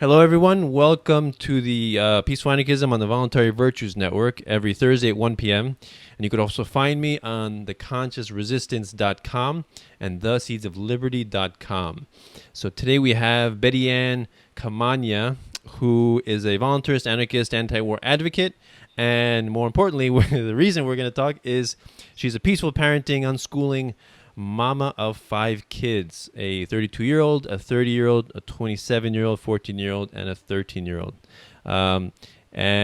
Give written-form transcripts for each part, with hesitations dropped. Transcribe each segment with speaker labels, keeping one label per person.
Speaker 1: Hello, everyone. Welcome to the Peaceful Anarchism on the Voluntary Virtues Network every Thursday at 1 p.m. And you could also find me on theconsciousresistance.com and theseedsofliberty.com. So today we have Betteanne Camagna, who is a voluntarist, anarchist, anti-war advocate. And more importantly, the reason we're going to talk is she's a peaceful parenting, unschooling mama of 5 kids, a 32-year-old, a 30-year-old, a 27-year-old, 14-year-old, and a 13-year-old. And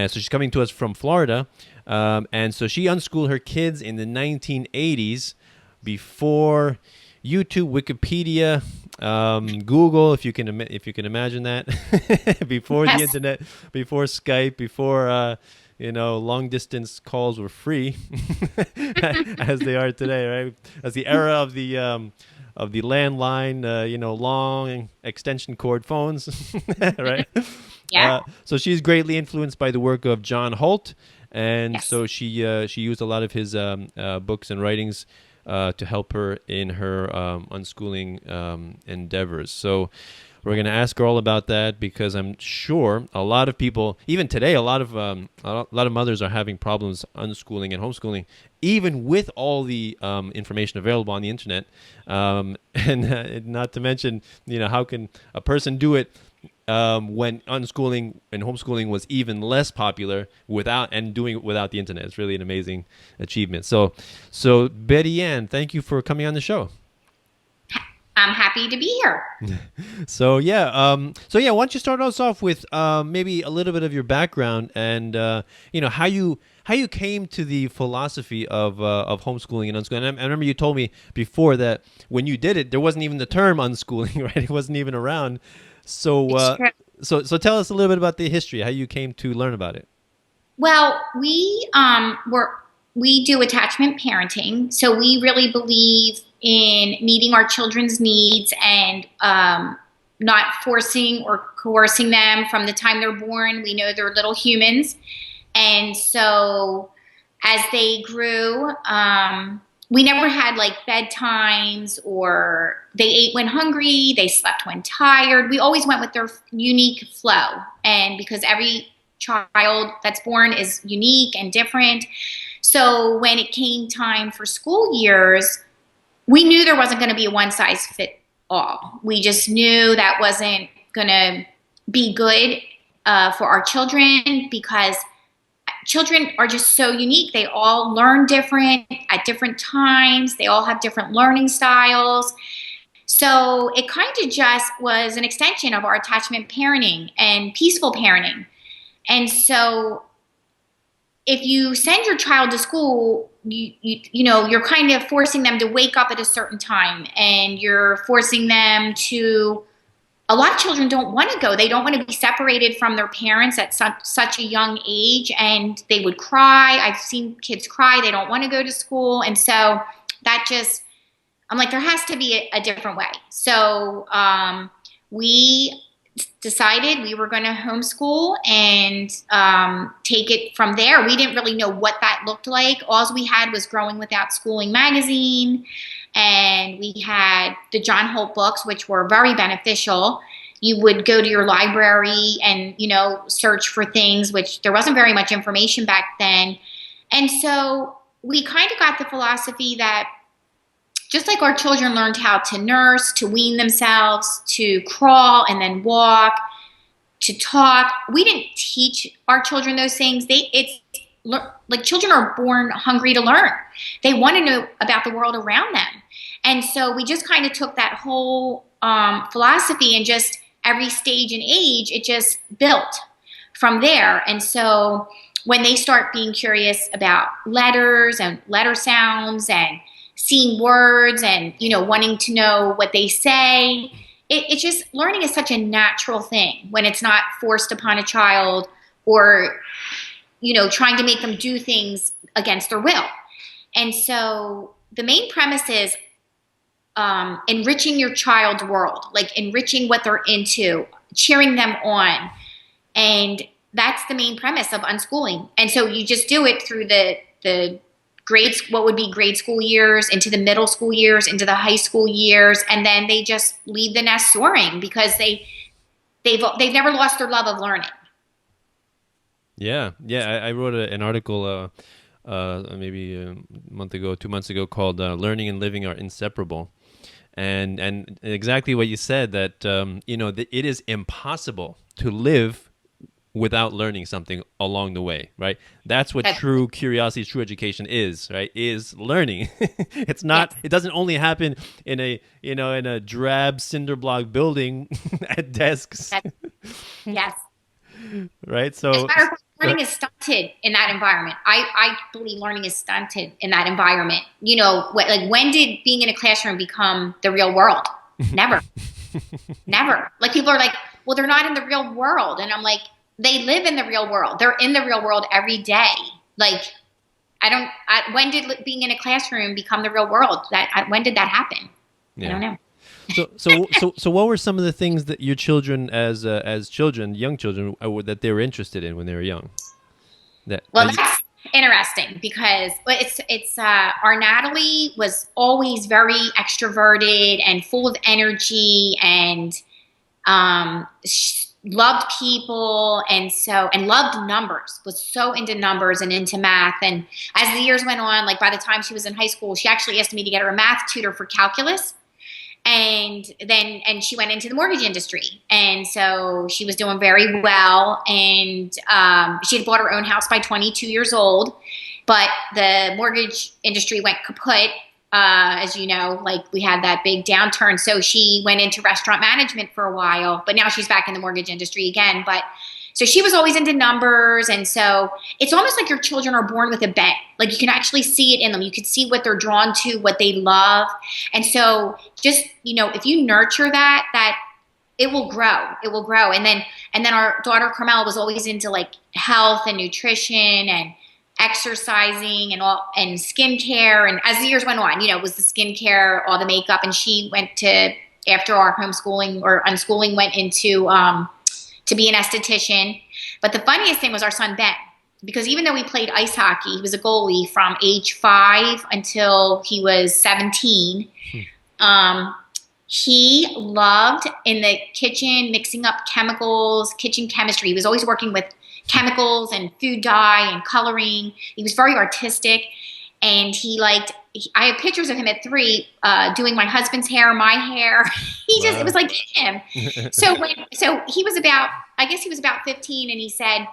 Speaker 1: so she's coming to us from Florida. And so she unschooled her kids in the 1980s before YouTube, Wikipedia, Google, if you can imagine that, before the internet, before Skype, before long distance calls were free, as they are today, right? As the era of the landline, long extension cord phones, right?
Speaker 2: Yeah.
Speaker 1: So she's greatly influenced by the work of John Holt, and
Speaker 2: Yes.
Speaker 1: so she used a lot of his books and writings to help her in her unschooling endeavors. So we're going to ask her all about that because I'm sure a lot of people, even today, a lot of mothers are having problems unschooling and homeschooling, even with all the information available on the internet. And not to mention, how can a person do it when unschooling and homeschooling was even less popular doing it without the internet? It's really an amazing achievement. So Betteanne, thank you for coming on the show.
Speaker 2: I'm happy to be here.
Speaker 1: So yeah, why don't you start us off with maybe a little bit of your background and how you came to the philosophy of homeschooling and unschooling. And I remember you told me before that when you did it, there wasn't even the term unschooling, right? It wasn't even around. So so tell us a little bit about the history, how you came to learn about it.
Speaker 2: Well, we do attachment parenting, so we really believe in meeting our children's needs and not forcing or coercing them from the time they're born. We know they're little humans, and so as they grew, we never had like bedtimes or they ate when hungry, they slept when tired. We always went with their unique flow, and because every child that's born is unique and different. So when it came time for school years, we knew there wasn't going to be a one size fit all. We just knew that wasn't going to be good for our children because children are just so unique. They all learn different at different times. They all have different learning styles. So it kind of just was an extension of our attachment parenting and peaceful parenting. And so if you send your child to school, you're kind of forcing them to wake up at a certain time, and you're forcing them to. A lot of children don't want to go. They don't want to be separated from their parents at such a young age, and they would cry. I've seen kids cry. They don't want to go to school, and so I'm like, there has to be a different way. So we decided we were going to homeschool and take it from there. We didn't really know what that looked like. All we had was Growing Without Schooling magazine, and we had the John Holt books, which were very beneficial. You would go to your library and, search for things, which there wasn't very much information back then. And so we kind of got the philosophy that just like our children learned how to nurse, to wean themselves, to crawl and then walk, to talk, we didn't teach our children those things. Like children are born hungry to learn. They want to know about the world around them. And so we just kind of took that whole philosophy and just every stage and age, it just built from there. And so when they start being curious about letters and letter sounds and seeing words and, wanting to know what they say, it's just learning is such a natural thing when it's not forced upon a child or, trying to make them do things against their will. And so the main premise is enriching your child's world, like enriching what they're into, cheering them on. And that's the main premise of unschooling. And so you just do it through the grades, what would be grade school years, into the middle school years, into the high school years, and then they just leave the nest soaring because they've never lost their love of learning.
Speaker 1: Yeah, yeah. I wrote an article maybe a month ago, 2 months ago, called "Learning and Living Are Inseparable," and exactly what you said, that it is impossible to live without learning something along the way, right? That's what true curiosity, true education is, right? Is learning. It's not.
Speaker 2: Yes.
Speaker 1: It doesn't only happen in a drab cinder block building at desks,
Speaker 2: Yes.
Speaker 1: right?
Speaker 2: As a
Speaker 1: So,
Speaker 2: matter of fact, learning is stunted in that environment. I believe learning is stunted in that environment. When did being in a classroom become the real world? Never. Never. Like, people are like, well, they're not in the real world. And I'm like, they live in the real world. They're in the real world every day. Like, when did being in a classroom become the real world? When did that happen?
Speaker 1: yeah.
Speaker 2: I don't know.
Speaker 1: So what were some of the things that your children, as children, young children, that they were interested in when they were young?
Speaker 2: That's interesting, because it's our Natalie was always very extroverted and full of energy, and loved people, and loved numbers, was so into numbers and into math. And as the years went on, like by the time she was in high school, she actually asked me to get her a math tutor for calculus. And she went into the mortgage industry. And so she was doing very well. And she had bought her own house by 22 years old. But the mortgage industry went kaput. As you know, like, we had that big downturn. So she went into restaurant management for a while. But now she's back in the mortgage industry again. But so she was always into numbers. And so it's almost like your children are born with a bent. Like, you can actually see it in them. You can see what they're drawn to, what they love. And so just, if you nurture that it will grow. It will grow. And then our daughter Carmel was always into like health and nutrition and exercising and skincare. And as the years went on, it was the skincare, all the makeup. And she went to, after our homeschooling or unschooling, went into to be an esthetician. But the funniest thing was our son Ben, because even though we played ice hockey, he was a goalie from age 5 until he was 17. He loved in the kitchen mixing up chemicals, kitchen chemistry. He was always working with chemicals and food dye and coloring. He was very artistic, and I have pictures of him at 3 doing my husband's hair, my hair. It was like him. So he was about 15, and he said,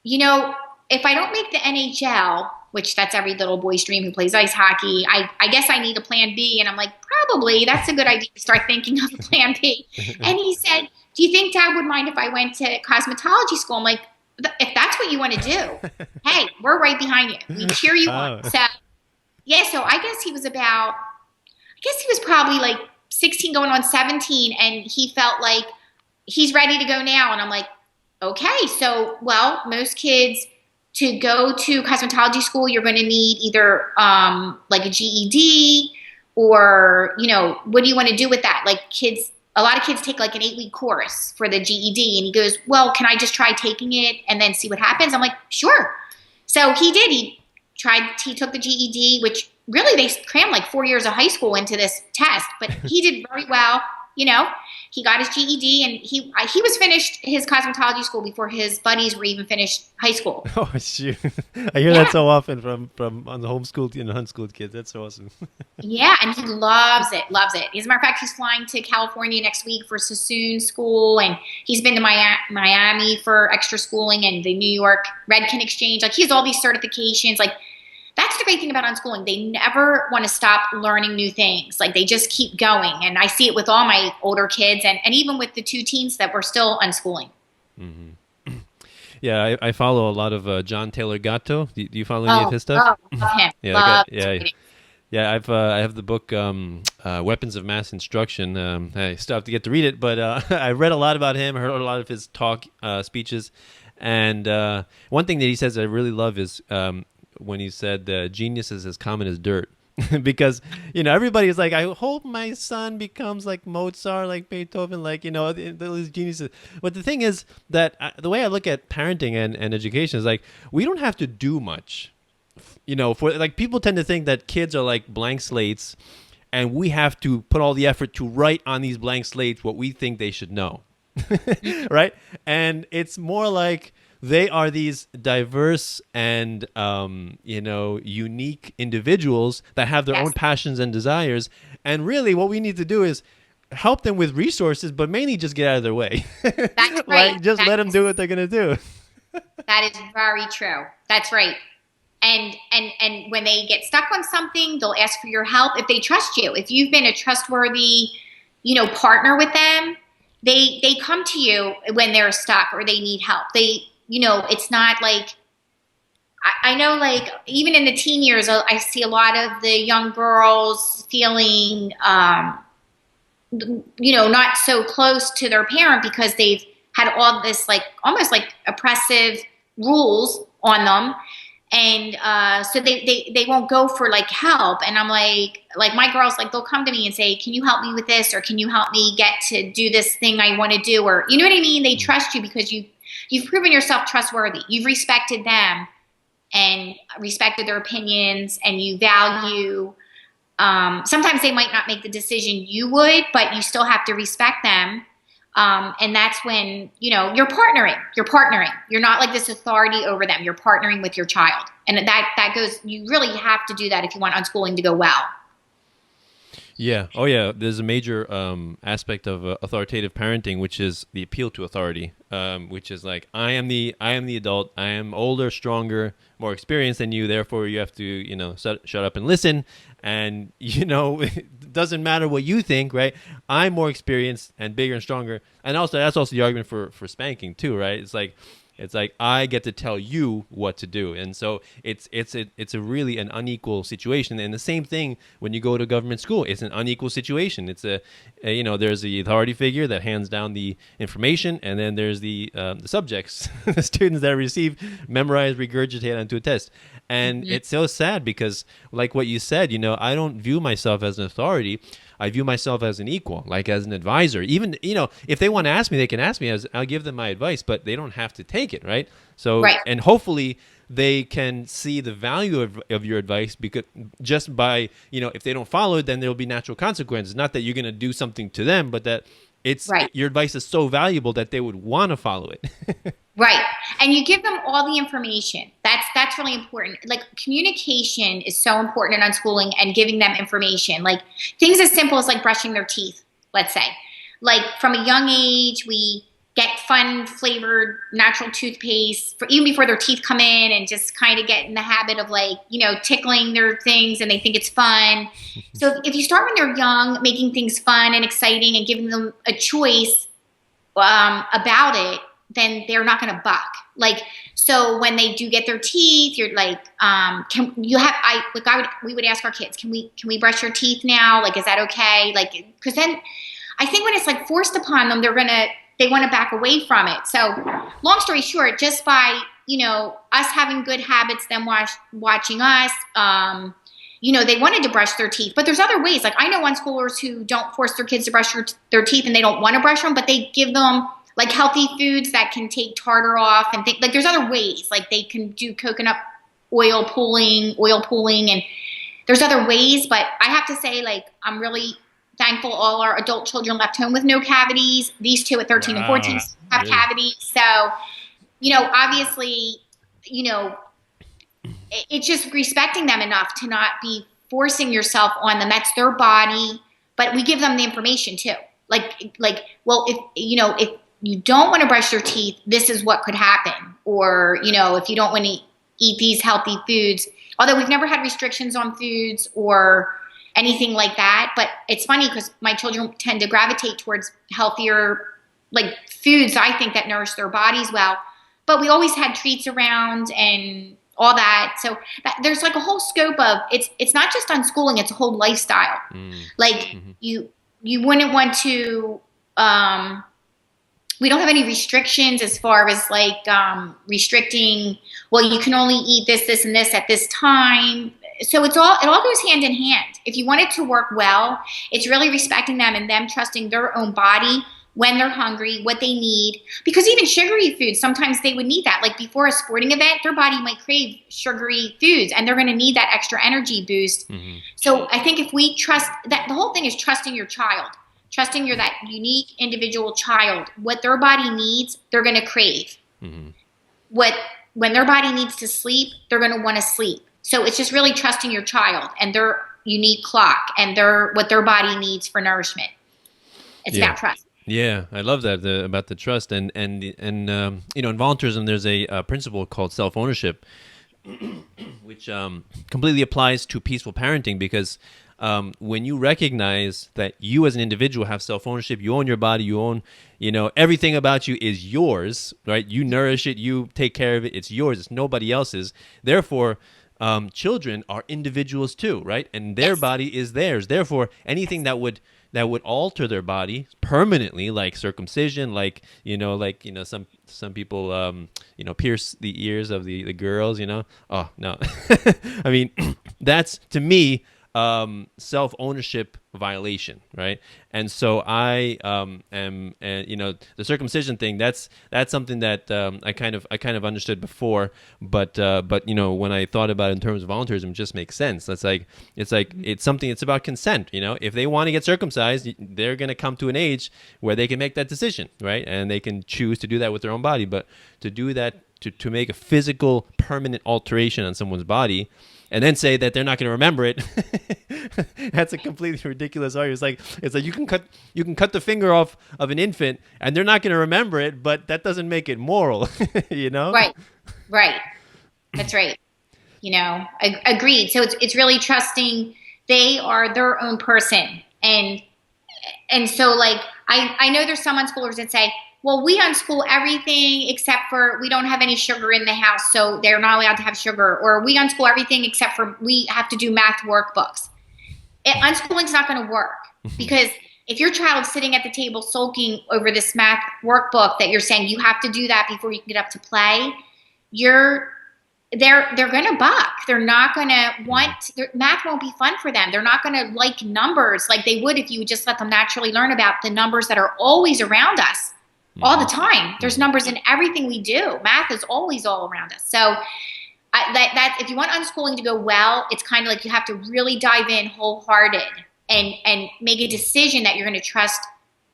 Speaker 2: if I don't make the NHL, which that's every little boy's dream who plays ice hockey, I guess I need a plan B. And I'm like, probably that's a good idea to start thinking of a plan B. And he said, do you think Dad would mind if I went to cosmetology school? I'm like, if that's what you want to do, hey, we're right behind you. We cheer you on. So yeah, so I guess he was probably like 16 going on 17, and he felt like he's ready to go now. And I'm like, okay, so, well, most kids, to go to cosmetology school, you're going to need either like a GED, or, what do you want to do with that? Like, a lot of kids take like an 8-week course for the GED. And he goes, well, can I just try taking it and then see what happens? I'm like, sure. So he did. He took the GED, which really they crammed like 4 years of high school into this test, but he did very well. He got his GED, and he was finished his cosmetology school before his buddies were even finished high school.
Speaker 1: Oh, shoot. I hear that so often from on the homeschooled and unschooled kids. That's so awesome.
Speaker 2: Yeah, and he loves it. As a matter of fact, he's flying to California next week for Sassoon School, and he's been to Miami for extra schooling, and the New York Redken Exchange. Like, he has all these certifications. Like, that's the great thing about unschooling. They never want to stop learning new things. Like, they just keep going. And I see it with all my older kids, and even with the 2 teens that we're still unschooling.
Speaker 1: Mm-hmm. Yeah, I follow a lot of John Taylor Gatto. Do you follow any of his stuff?
Speaker 2: Oh, love him.
Speaker 1: Yeah, I have the book Weapons of Mass Instruction. I still have to get to read it, but I read a lot about him. I heard a lot of his speeches. And one thing that he says I really love is when he said genius is as common as dirt. Because, everybody is like, I hope my son becomes like Mozart, like Beethoven, like, these geniuses. But the thing is that the way I look at parenting and education is like, we don't have to do much. For like, people tend to think that kids are like blank slates, and we have to put all the effort to write on these blank slates what we think they should know. right? And it's more like they are these diverse and unique individuals that have their own
Speaker 2: Yes,
Speaker 1: passions and desires. And really, what we need to do is help them with resources, but mainly just get out of their way.
Speaker 2: that's right.
Speaker 1: Like, just let them do what they're gonna do.
Speaker 2: That is very true. That's right. And when they get stuck on something, they'll ask for your help if they trust you. If you've been a trustworthy, partner with them, they come to you when they're stuck or they need help. It's not like I know, like even in the teen years, I see a lot of the young girls feeling, not so close to their parent because they've had all this like almost like oppressive rules on them. And so they won't go for like help. And I'm like my girls, like they'll come to me and say, can you help me with this? Or can you help me get to do this thing I want to do? Or you know what I mean? They trust you because you've proven yourself trustworthy. You've respected them and respected their opinions, and you value. Sometimes they might not make the decision you would, but you still have to respect them. And that's when, you're partnering. You're not like this authority over them. You're partnering with your child. And that goes, you really have to do that if you want unschooling to go well.
Speaker 1: Yeah. Oh, yeah. There's a major aspect of authoritative parenting, which is the appeal to authority, which is like, I am the adult. I am older, stronger, more experienced than you. Therefore, you have to, shut up and listen. And, it doesn't matter what you think, right? I'm more experienced and bigger and stronger. And also, that's also the argument for spanking too, right? It's like I get to tell you what to do, and so it's a really an unequal situation. And the same thing when you go to government school, it's an unequal situation. It's there's the authority figure that hands down the information, and then there's the subjects, the students that receive, memorize, regurgitate onto a test. And it's so sad because, like what you said, I don't view myself as an authority. I view myself as an equal, like as an advisor. Even, if they want to ask me, they can ask me. I'll give them my advice, but they don't have to take it, right? So,
Speaker 2: right.
Speaker 1: And hopefully they can see the value of your advice, because just by, if they don't follow it, then there'll be natural consequences. Not that you're going to do something to them, but that your advice is so valuable that they would want to follow it.
Speaker 2: Right. And you give them all the information. That's really important. Like communication is so important in unschooling, and giving them information. Like things as simple as like brushing their teeth, let's say. Like from a young age, we get fun flavored natural toothpaste even before their teeth come in, and just kind of get in the habit of like, tickling their things, and they think it's fun. So if you start when they're young, making things fun and exciting and giving them a choice about it, then they're not going to buck. Like, so when they do get their teeth, you're like, we would ask our kids, can we brush your teeth now? Like, is that okay? Like, cause then I think when it's like forced upon them, they want to back away from it. So long story short, just by, us having good habits, them watching us, they wanted to brush their teeth, but there's other ways. Like I know unschoolers who don't force their kids to brush their teeth, and they don't want to brush them, but they give them like healthy foods that can take tartar off, and like there's other ways. Like they can do coconut oil pulling, and there's other ways. But I have to say, like, I'm really thankful all our adult children left home with no cavities. These two at 13 and 14 have cavities. So, obviously, it's just respecting them enough to not be forcing yourself on them. That's their body, but we give them the information too. Well, if you don't want to brush your teeth, this is what could happen. Or, if you don't want to eat these healthy foods, although we've never had restrictions on foods or anything like that. But it's funny because my children tend to gravitate towards healthier, like foods, I think, that nourish their bodies well. But we always had treats around and all that. So there's like a whole scope of, it's not just unschooling, it's a whole lifestyle. Like you wouldn't want to, we don't have any restrictions as far as like restricting, well, you can only eat this, and this at this time. So it all goes hand in hand. If you want it to work well, it's really respecting them and them trusting their own body when they're hungry, what they need. Because even sugary foods, sometimes they would need that. Like before a sporting event, their body might crave sugary foods, and they're going to need that extra energy boost. So I think if we trust, that the whole thing is trusting your child. trusting you're that unique individual child. What their body needs, they're going to crave. Mm-hmm. When their body needs to sleep, they're going to want to sleep. So it's just really trusting your child and their unique clock and what their body needs for nourishment. It's about trust.
Speaker 1: Yeah, I love that about the trust, and you know, in voluntarism, there's a principle called self-ownership, which completely applies to peaceful parenting, because when you recognize that you as an individual have self-ownership, you own your body, you own, you know, everything about you is yours, right? You nourish it, you take care of it, it's yours, it's nobody else's. Therefore, children are individuals too, right? And their body is theirs. Therefore, anything that would alter their body permanently, like circumcision, like some people pierce the ears of the girls, you know. Oh no. I mean, that's, to me, self-ownership violation, right? And so I am, and you know, the circumcision thing, that's something that I kind of understood before, but you know, when I thought about it in terms of voluntarism, it just makes sense. It's something, it's about consent, you know. If they want to get circumcised, they're going to come to an age where they can make that decision, right? And they can choose to do that with their own body, but to do that, to make a physical permanent alteration on someone's body and then say that they're not going to remember it, that's a completely ridiculous argument. It's like you can cut the finger off of an infant and they're not going to remember it, but that doesn't make it moral. You know?
Speaker 2: Right. That's right. You know, agreed. So it's really trusting they are their own person. And so, like, I know there's some unschoolers that say, well, we unschool everything except for we don't have any sugar in the house, so they're not allowed to have sugar. Or we unschool everything except for we have to do math workbooks. Unschooling's not going to work, because if your child's sitting at the table sulking over this math workbook that you're saying you have to do that before you can get up to play, they're going to buck. They're not going to math won't be fun for them. They're not going to like numbers like they would if you would just let them naturally learn about the numbers that are always around us. All the time. There's numbers in everything we do. Math is always all around us. So that if you want unschooling to go well, it's kind of like you have to really dive in wholehearted and make a decision that you're going to trust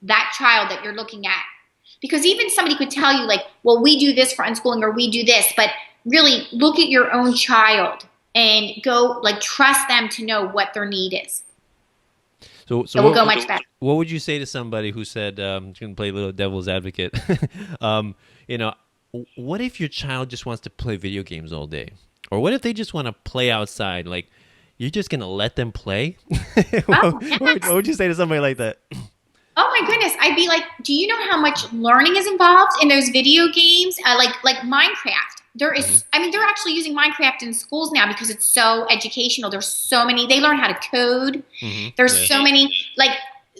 Speaker 2: that child that you're looking at. Because even somebody could tell you, like, well, we do this for unschooling or we do this, but really look at your own child and go, like, trust them to know what their need is. So we'll go much better.
Speaker 1: What would you say to somebody who said, I'm going to play a little devil's advocate, you know, what if your child just wants to play video games all day? Or what if they just want to play outside? Like, you're just going to let them play? What would you say to somebody like that?
Speaker 2: Oh my goodness. I'd be like, do you know how much learning is involved in those video games? Like Minecraft. There is, I mean, they're actually using Minecraft in schools now because it's so educational. There's so many, they learn how to code. There's so many, like,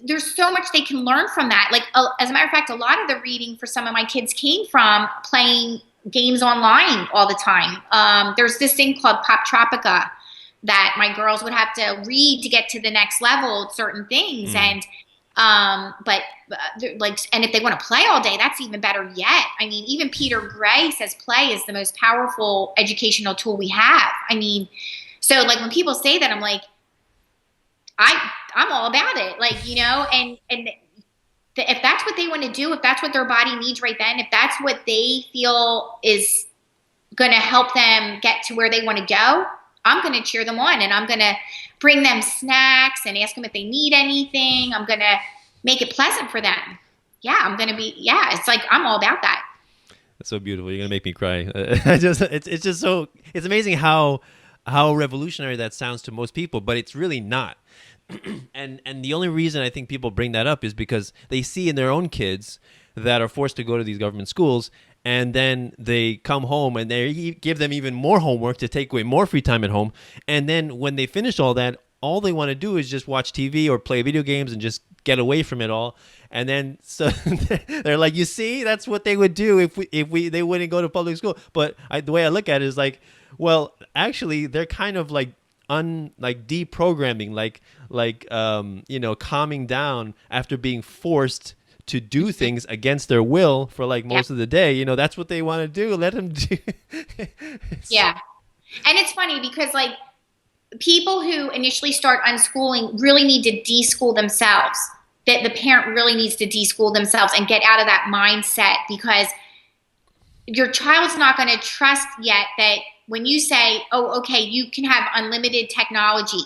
Speaker 2: there's so much they can learn from that. Like, as a matter of fact, a lot of the reading for some of my kids came from playing games online all the time. There's this thing called Pop Tropica that my girls would have to read to get to the next level, certain things. And, but like, and if they want to play all day, that's even better yet. I mean, even Peter Gray says play is the most powerful educational tool we have. I mean, so like when people say that, I'm like, I'm all about it. Like, you know, and if that's what they want to do, if that's what their body needs right then, if that's what they feel is going to help them get to where they want to go, I'm going to cheer them on, and I'm going to bring them snacks and ask them if they need anything. I'm going to make it pleasant for them. Yeah, I'm going to be, it's like, I'm all about that.
Speaker 1: That's so beautiful. You're going to make me cry. It's just so, it's amazing how revolutionary that sounds to most people, but it's really not. And the only reason I think people bring that up is because they see in their own kids that are forced to go to these government schools, and then they come home and they give them even more homework to take away more free time at home. And then when they finish all that, all they want to do is just watch TV or play video games and just get away from it all. And then so they're like, you see, that's what they would do if they wouldn't go to public school. But the way I look at it is like, well, actually, they're kind of like deprogramming, calming down after being forced to do things against their will for like most of the day. You know, that's what they want to do. Let them do.
Speaker 2: Yeah. And it's funny because like people who initially start unschooling really need to de-school themselves. that the parent really needs to deschool themselves and get out of that mindset, because your child's not going to trust yet that when you say, oh, okay, you can have unlimited technology,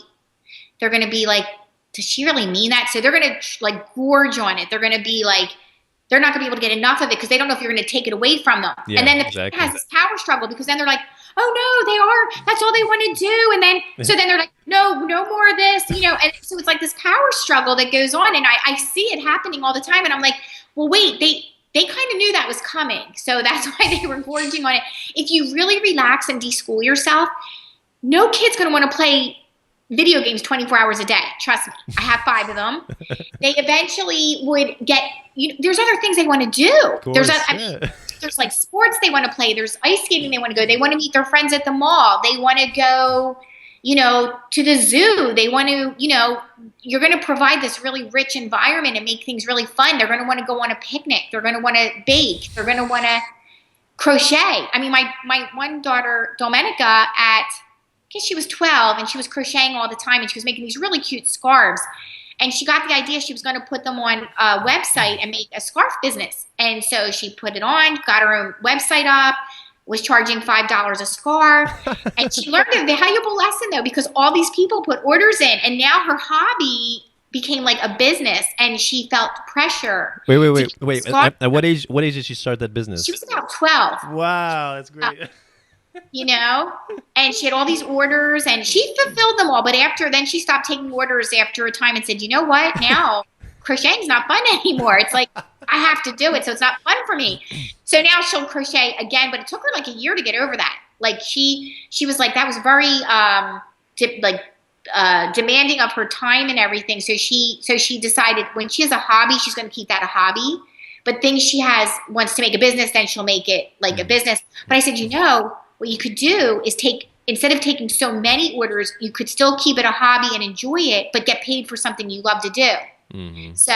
Speaker 2: they're going to be like, does she really mean that? So they're going to like gorge on it. They're going to be like, they're not going to be able to get enough of it because they don't know if you're going to take it away from them.
Speaker 1: Yeah,
Speaker 2: and then the
Speaker 1: exactly.
Speaker 2: parent has this power struggle, because then they're like, oh no, they are, that's all they want to do. And then, so then they're like, no more of this, you know? And so it's like this power struggle that goes on. And I see it happening all the time. And I'm like, well, wait, they kind of knew that was coming. So that's why they were gorging on it. If you really relax and deschool yourself, no kid's going to want to play video games 24 hours a day. Trust me. I have 5 of them. They eventually would get, there's other things they want to do.
Speaker 1: Course,
Speaker 2: There's like sports they want to play. There's ice skating they want to go. They want to meet their friends at the mall. They want to go, to the zoo. They want to, you're going to provide this really rich environment and make things really fun. They're going to want to go on a picnic. They're going to want to bake. They're going to want to crochet. I mean, my one daughter, Domenica, I guess she was 12, and she was crocheting all the time, and she was making these really cute scarves. And she got the idea she was going to put them on a website and make a scarf business. And so she put it on, got her own website up, was charging $5 a scarf. And she learned a valuable lesson, though, because all these people put orders in. And now her hobby became like a business, and she felt pressure.
Speaker 1: Wait. At what age did she start that business?
Speaker 2: She was about 12.
Speaker 1: Wow, that's great.
Speaker 2: And she had all these orders, and she fulfilled them all. But then she stopped taking orders after a time and said, you know what? Now crocheting's not fun anymore. It's like, I have to do it, so it's not fun for me. So now she'll crochet again, but it took her like a year to get over that. Like she was like, that was very demanding of her time and everything. So she decided when she has a hobby, she's going to keep that a hobby. But things she wants to make a business, then she'll make it like a business. But I said, what you could do is instead of taking so many orders, you could still keep it a hobby and enjoy it, but get paid for something you love to do.
Speaker 1: Mm-hmm.
Speaker 2: So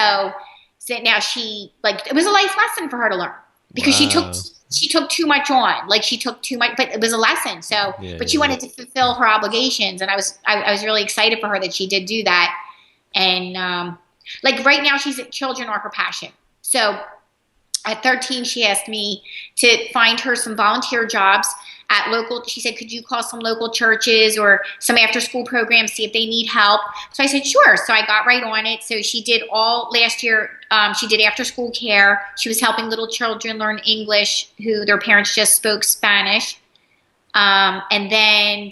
Speaker 2: now it was a life lesson for her to learn, because she took too much on. Like she took too much, but it was a lesson. So, but she wanted to fulfill her obligations. And I was really excited for her that she did do that. And like right now children are her passion. So at 13, she asked me to find her some volunteer jobs at she said, could you call some local churches or some after school programs, see if they need help? So I said, sure. So I got right on it. So she did last year, she did after school care. She was helping little children learn English who their parents just spoke Spanish. And then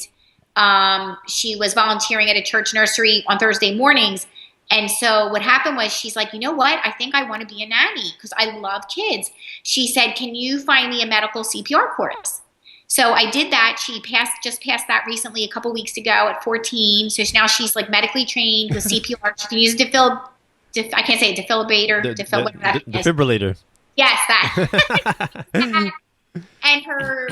Speaker 2: she was volunteering at a church nursery on Thursday mornings. And so what happened was she's like, you know what? I think I want to be a nanny because I love kids. She said, can you find me a medical CPR course? So I did that. She just passed that recently a couple weeks ago at 14. So now she's like medically trained with CPR. She can use I can't say defibrillator.
Speaker 1: Defibrillator.
Speaker 2: Yes, that. And her,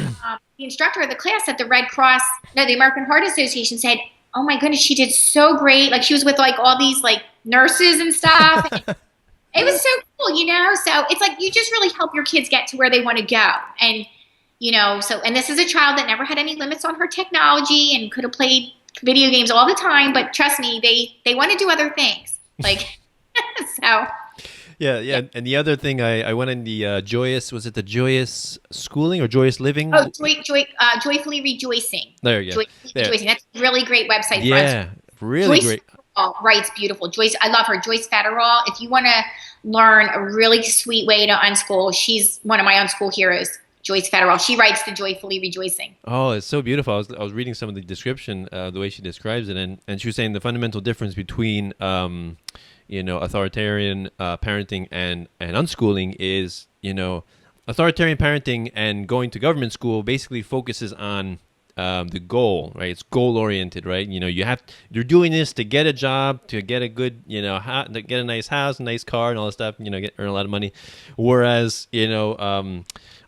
Speaker 2: the instructor of the class at the the American Heart Association said, oh my goodness, she did so great. Like she was with like all these like nurses and stuff. And it was so cool, So it's like you just really help your kids get to where they want to go. And and this is a child that never had any limits on her technology and could have played video games all the time. But trust me, they want to do other things. Like, so.
Speaker 1: Yeah. And the other thing, I went in the Joyous Schooling or Joyous Living?
Speaker 2: Oh, Joyfully Rejoicing.
Speaker 1: There you go.
Speaker 2: Rejoicing. That's a really great website for us.
Speaker 1: Yeah, really
Speaker 2: Joyce
Speaker 1: great.
Speaker 2: Writes beautiful. Joyce, I love her. Joyce Federal. If you want to learn a really sweet way to unschool, she's one of my unschool heroes. Joyce Federal. She writes the Joyfully Rejoicing.
Speaker 1: Oh, it's so beautiful. I was reading some of the description, the way she describes it, and she was saying the fundamental difference between authoritarian parenting and unschooling is, authoritarian parenting and going to government school basically focuses on the goal, right? It's goal oriented, right? You're doing this to get a job, to get a good, to get a nice house, a nice car, and all that stuff. Earn a lot of money. Whereas,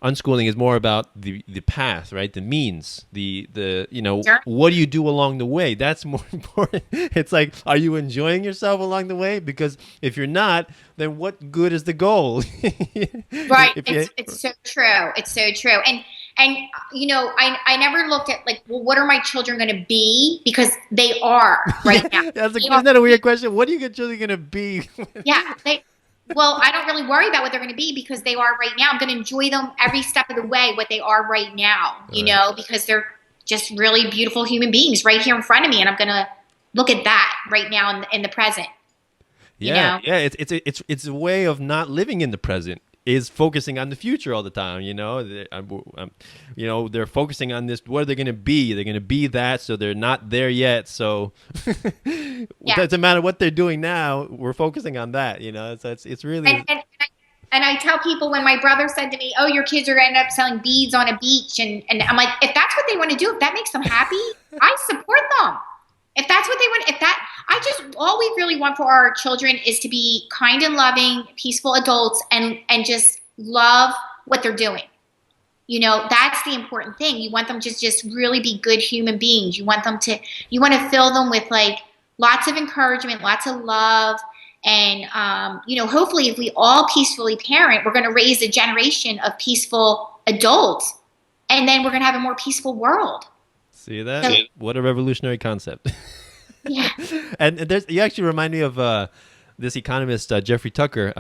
Speaker 1: unschooling is more about the path, right? The means,
Speaker 2: Sure.
Speaker 1: what do you do along the way? That's more important. It's like, are you enjoying yourself along the way? Because if you're not, then what good is the goal?
Speaker 2: Right. It's so true. It's so true. And, I never looked at like, well, what are my children going to be? Because they are right now.
Speaker 1: Isn't that a weird question? What are your children going to be?
Speaker 2: Yeah. Well, I don't really worry about what they're going to be because they are right now. I'm going to enjoy them every step of the way, what they are right now, because they're just really beautiful human beings right here in front of me. And I'm going to look at that right now in the present.
Speaker 1: Yeah. It's a way of not living in the present. Is focusing on the future all the time, they're focusing on this. What are they going to be? They're going to be that, so they're not there yet. So it doesn't matter what they're doing now. We're focusing on that, So it's really.
Speaker 2: And I tell people when my brother said to me, "Oh, your kids are going to end up selling beads on a beach," and I'm like, if that's what they want to do, if that makes them happy, I support them. If that's what they want, all we really want for our children is to be kind and loving, peaceful adults and just love what they're doing. That's the important thing. You want them to just really be good human beings. You want to fill them with like lots of encouragement, lots of love. And, hopefully if we all peacefully parent, we're going to raise a generation of peaceful adults and then we're going to have a more peaceful world.
Speaker 1: See that? So, what a revolutionary concept.
Speaker 2: Yeah.
Speaker 1: And you actually remind me of this economist, Jeffrey Tucker.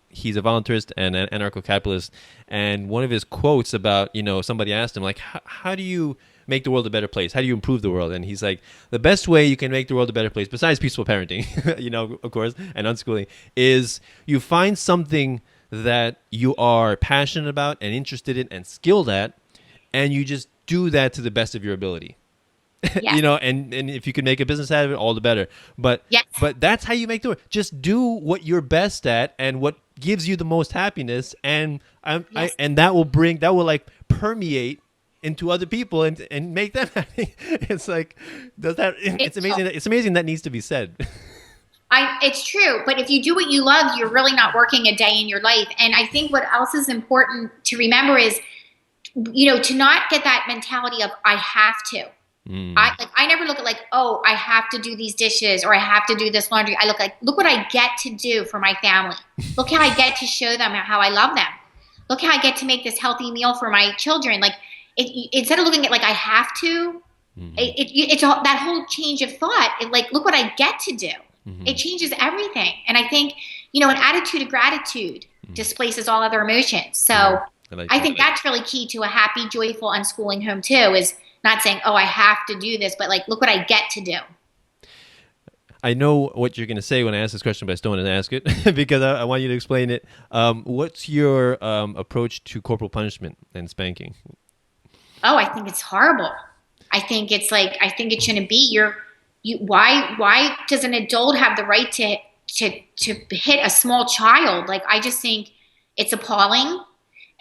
Speaker 1: He's a voluntarist and an anarcho-capitalist. And one of his quotes about, somebody asked him, like, how do you make the world a better place? How do you improve the world? And he's like, the best way you can make the world a better place, besides peaceful parenting, of course, and unschooling, is you find something that you are passionate about and interested in and skilled at, and you just do that to the best of your ability.
Speaker 2: Yes.
Speaker 1: And if you can make a business out of it, all the better. But that's how you make the work. Just do what you're best at and what gives you the most happiness, and and that will like permeate into other people and make them happy. It's like it's amazing. It's amazing that needs to be said.
Speaker 2: It's true, but if you do what you love, you're really not working a day in your life. And I think what else is important to remember is, to not get that mentality of I have to. I never look at like, oh, I have to do these dishes or I have to do this laundry. I look what I get to do for my family. Look how I get to show them how I love them. Look how I get to make this healthy meal for my children. Like instead of looking at like I have to, it's that whole change of thought. Look what I get to do. It changes everything. And I think, an attitude of gratitude displaces all other emotions. So I think that's really key to a happy, joyful, unschooling home too, is not saying, oh, I have to do this, but like, look what I get to do.
Speaker 1: I know what you're going to say when I ask this question, but I still want to ask it because I want you to explain it. What's your approach to corporal punishment and spanking?
Speaker 2: Oh, I think it's horrible. I think it's like, I think it shouldn't be. Why does an adult have the right to hit a small child? Like, I just think it's appalling.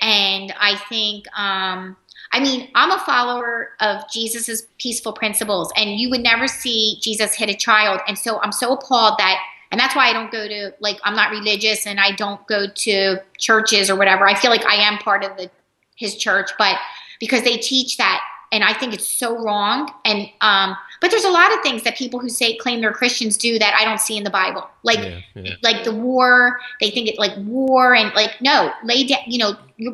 Speaker 2: And I think, I'm a follower of Jesus's peaceful principles, and you would never see Jesus hit a child. And so I'm so appalled and that's why I don't go to, like, I'm not religious and I don't go to churches or whatever. I feel like I am part of his church, but because they teach that, and I think it's so wrong. And, but there's a lot of things that people who claim they're Christians do that I don't see in the Bible. Like the war, they think it like war and like, no, lay down,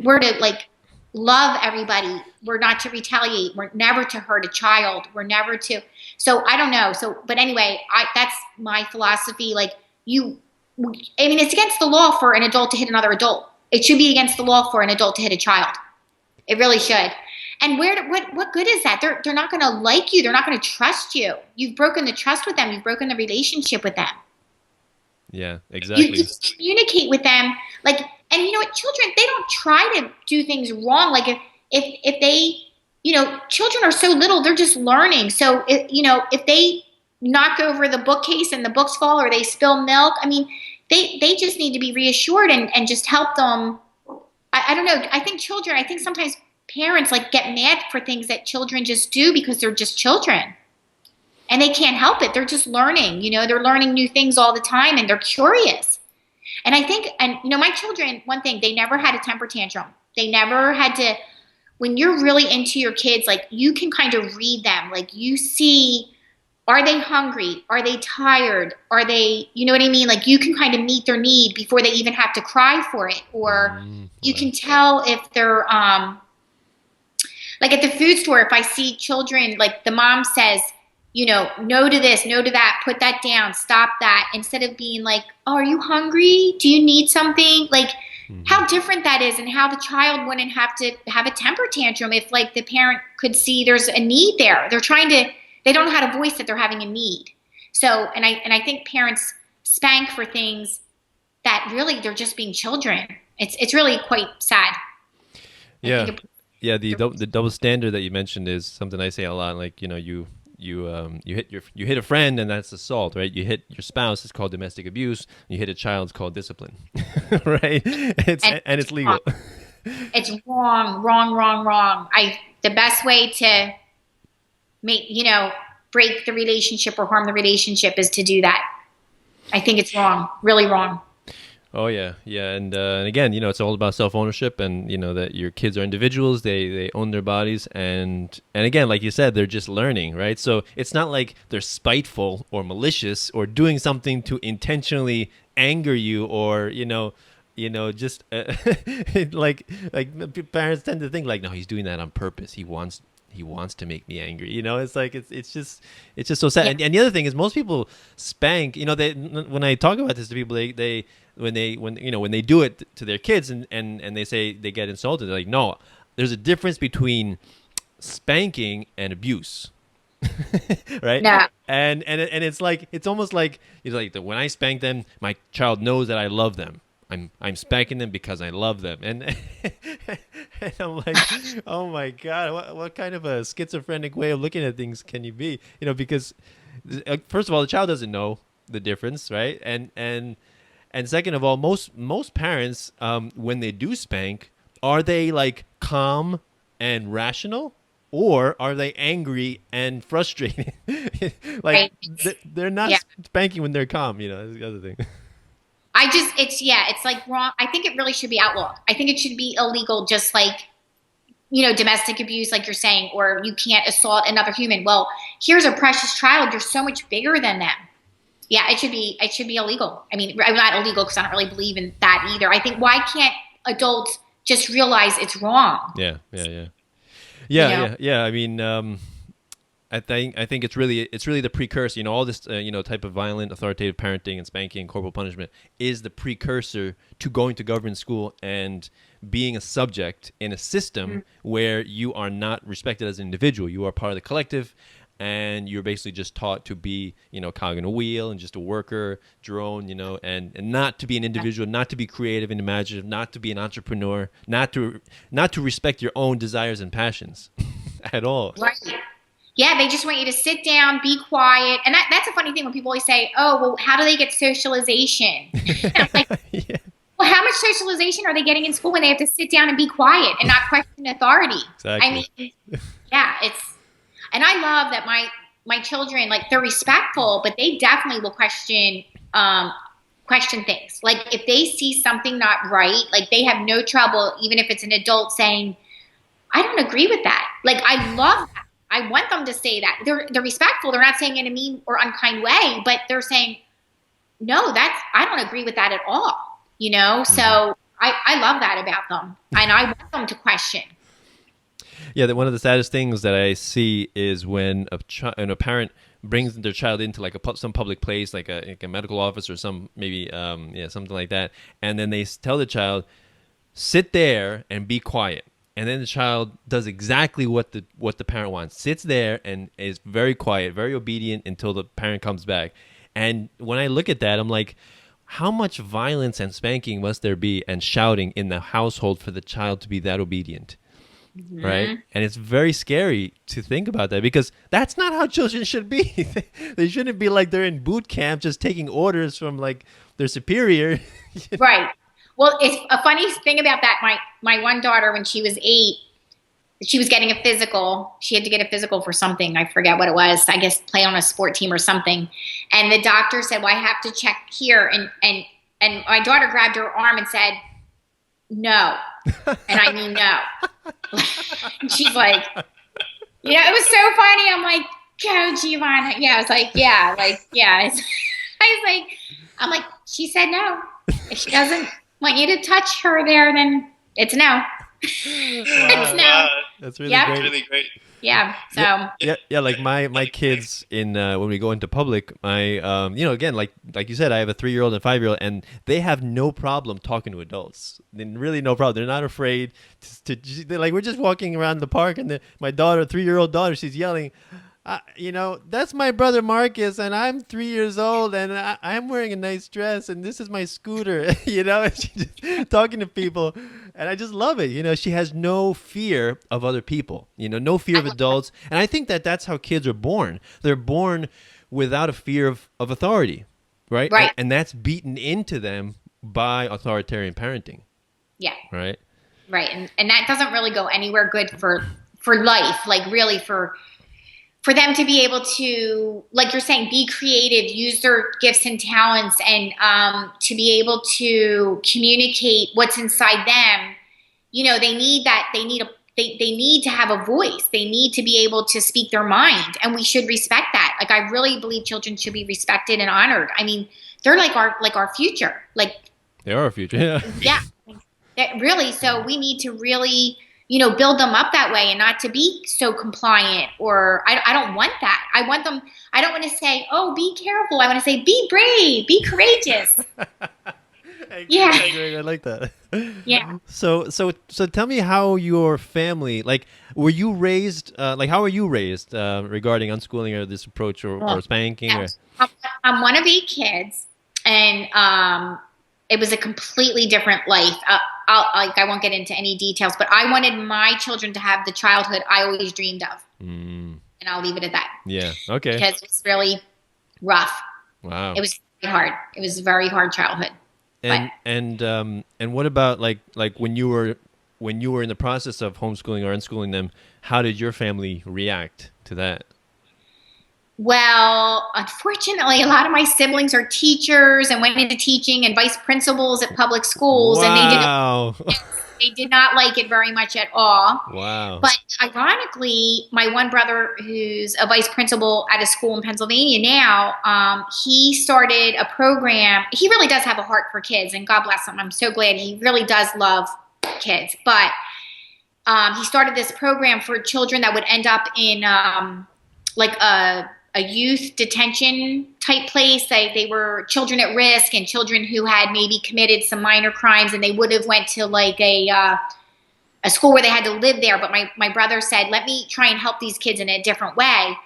Speaker 2: we're to like love everybody. We're not to retaliate. We're never to hurt a child. We're never to, so I don't know. So, but anyway, that's my philosophy. Like it's against the law for an adult to hit another adult. It should be against the law for an adult to hit a child. It really should. And what good is that? They're not going to like you. They're not going to trust you. You've broken the trust with them. You've broken the relationship with them.
Speaker 1: Yeah, exactly.
Speaker 2: You communicate with them. Like, and you know what? Children, they don't try to do things wrong. Like if they, children are so little, they're just learning. So, if they knock over the bookcase and the books fall or they spill milk, they just need to be reassured and just help them. I don't know. I think sometimes parents get mad for things that children just do because they're just children and they can't help it. They're just learning, they're learning new things all the time and they're curious. And I think, my children, one thing, they never had a temper tantrum. They never had to, when you're really into your kids, you can kind of read them. You see, are they hungry? Are they tired? Are they, you know what I mean? You can kind of meet their need before they even have to cry for it. Or you can tell if they're, like at the food store, if I see children, like the mom says, no to this, no to that, put that down, stop that, instead of being like, oh, are you hungry? Do you need something? Like how different that is, and how the child wouldn't have to have a temper tantrum if like the parent could see there's a need there. They don't know how to voice that they're having a need. So, and I think parents spank for things that really they're just being children. It's really quite sad.
Speaker 1: Yeah. Yeah, the double standard that you mentioned is something I say a lot. Like, you hit a friend, and that's assault, right? You hit your spouse, it's called domestic abuse. You hit a child, it's called discipline, right? And it's legal.
Speaker 2: It's wrong. The best way to break the relationship or harm the relationship is to do that. I think it's wrong, really wrong.
Speaker 1: Oh yeah, and again, it's all about self-ownership, and that your kids are individuals. They own their bodies, and again, like you said, they're just learning, right? So it's not like they're spiteful or malicious or doing something to intentionally anger you, or just like parents tend to think like, no, he's doing that on purpose. He wants to make me angry. It's like it's just so sad. Yeah. And the other thing is, most people spank. When I talk about this to people, when they do it to their kids, and they say they get insulted, they're like, no, there's a difference between spanking and abuse. Right?
Speaker 2: Yeah.
Speaker 1: And it's like, it's almost like, when I spank them, my child knows that I love them. I'm spanking them because I love them, and I'm like, oh my God, what kind of a schizophrenic way of looking at things can you be? Because first of all, the child doesn't know the difference, right? And second of all, most parents, when they do spank, are they like calm and rational, or are they angry and frustrated? Like they're not spanking when they're calm. That's the other thing.
Speaker 2: It's like wrong. I think it really should be outlawed. I think it should be illegal, just like, domestic abuse, like you're saying, or you can't assault another human. Well, here's a precious child. You're so much bigger than them. Yeah, it should be illegal. I mean, I'm not illegal because I don't really believe in that either. I think, why can't adults just realize it's wrong?
Speaker 1: Yeah. I mean, I think it's really the precursor. All this type of violent, authoritative parenting and spanking and corporal punishment is the precursor to going to government school and being a subject in a system where you are not respected as an individual. You are part of the collective, and you're basically just taught to be cog in a wheel and just a worker, drone, and not to be an individual, not to be creative and imaginative, not to be an entrepreneur, not to respect your own desires and passions at all.
Speaker 2: Right. Yeah, they just want you to sit down, be quiet. And that's a funny thing when people always say, oh, well, how do they get socialization? And I'm like, well, how much socialization are they getting in school when they have to sit down and be quiet and not question authority?
Speaker 1: Exactly.
Speaker 2: I mean, and I love that my children, like, they're respectful, but they definitely will question things. Like, if they see something not right, like, they have no trouble, even if it's an adult, saying, I don't agree with that. Like, I love that. I want them to say that. They're respectful. They're not saying in a mean or unkind way, but they're saying, no, I don't agree with that at all. So I love that about them, and I want them to question.
Speaker 1: Yeah, one of the saddest things that I see is when a parent brings their child into like some public place, like a medical office or some maybe something like that, and then they tell the child, sit there and be quiet. And then the child does exactly what the parent wants. Sits there and is very quiet, very obedient until the parent comes back. And when I look at that, I'm like, how much violence and spanking must there be and shouting in the household for the child to be that obedient? Mm-hmm. Right? And it's very scary to think about that, because that's not how children should be. They shouldn't be like they're in boot camp just taking orders from like their superior.
Speaker 2: Right. Well, it's a funny thing about that. My one daughter, when she was 8, she was getting a physical. She had to get a physical for something. I forget what it was. I guess play on a sport team or something. And the doctor said, well, I have to check here. And my daughter grabbed her arm and said, no. And I mean, no. And she's like, it was so funny. I'm like, go, Giovanna. Yeah, I was like, yeah. I'm like, she said no. If she doesn't want you to touch her there, then it's no.
Speaker 1: Wow.
Speaker 2: Snow.
Speaker 1: That's really
Speaker 2: Yep.
Speaker 1: great.
Speaker 3: Really great.
Speaker 2: Yeah. So
Speaker 1: Yeah. Like my kids in when we go into public, my again, like you said, I have a 3-year-old and a 5-year-old, and they have no problem talking to adults. Really, no problem. They're not afraid they're like, we're just walking around the park, and my daughter, 3-year-old daughter, she's yelling, that's my brother Marcus, and I'm 3 years old, and I'm wearing a nice dress, and this is my scooter. And she's just talking to people, and I just love it. She has no fear of other people. No fear of adults, and I think that's how kids are born. They're born without a fear of authority, right?
Speaker 2: Right.
Speaker 1: And that's beaten into them by authoritarian parenting.
Speaker 2: yeah.
Speaker 1: Right.
Speaker 2: Right. And that doesn't really go anywhere good for life. Like really for them to be able to, like you're saying, be creative, use their gifts and talents, and to be able to communicate what's inside them. They need that. They need to have a voice. They need to be able to speak their mind, and we should respect that. Like I really believe children should be respected and honored. I mean, they're like our future. Like
Speaker 1: They are our future. Yeah.
Speaker 2: yeah, really. So we need to really, build them up that way, and not to be so compliant, or I don't want that. I don't want to say, oh, be careful. I want to say, be brave, be courageous. Yeah.
Speaker 1: I like that.
Speaker 2: Yeah.
Speaker 1: So tell me how your family, like, were you raised, how were you raised regarding unschooling or this approach or spanking?
Speaker 2: Yeah.
Speaker 1: Or?
Speaker 2: I'm one of 8 kids, and it was a completely different life. I won't get into any details, but I wanted my children to have the childhood I always dreamed of. And I'll leave it at that.
Speaker 1: Yeah. Okay.
Speaker 2: Because it's really rough.
Speaker 1: Wow.
Speaker 2: It was very hard. It was a very hard childhood.
Speaker 1: And what about like when you were in the process of homeschooling or unschooling them, how did your family react to that?
Speaker 2: Well, unfortunately, a lot of my siblings are teachers and went into teaching and vice principals at public schools.
Speaker 1: Wow.
Speaker 2: And they did not like it very much at all.
Speaker 1: Wow.
Speaker 2: But ironically, my one brother, who's a vice principal at a school in Pennsylvania now, he started a program. He really does have a heart for kids, and God bless him. I'm so glad. He really does love kids. But he started this program for children that would end up in like a youth detention type place. They were children at risk and children who had maybe committed some minor crimes, and they would have went to like a school where they had to live there. But my brother said, let me try and help these kids in a different way.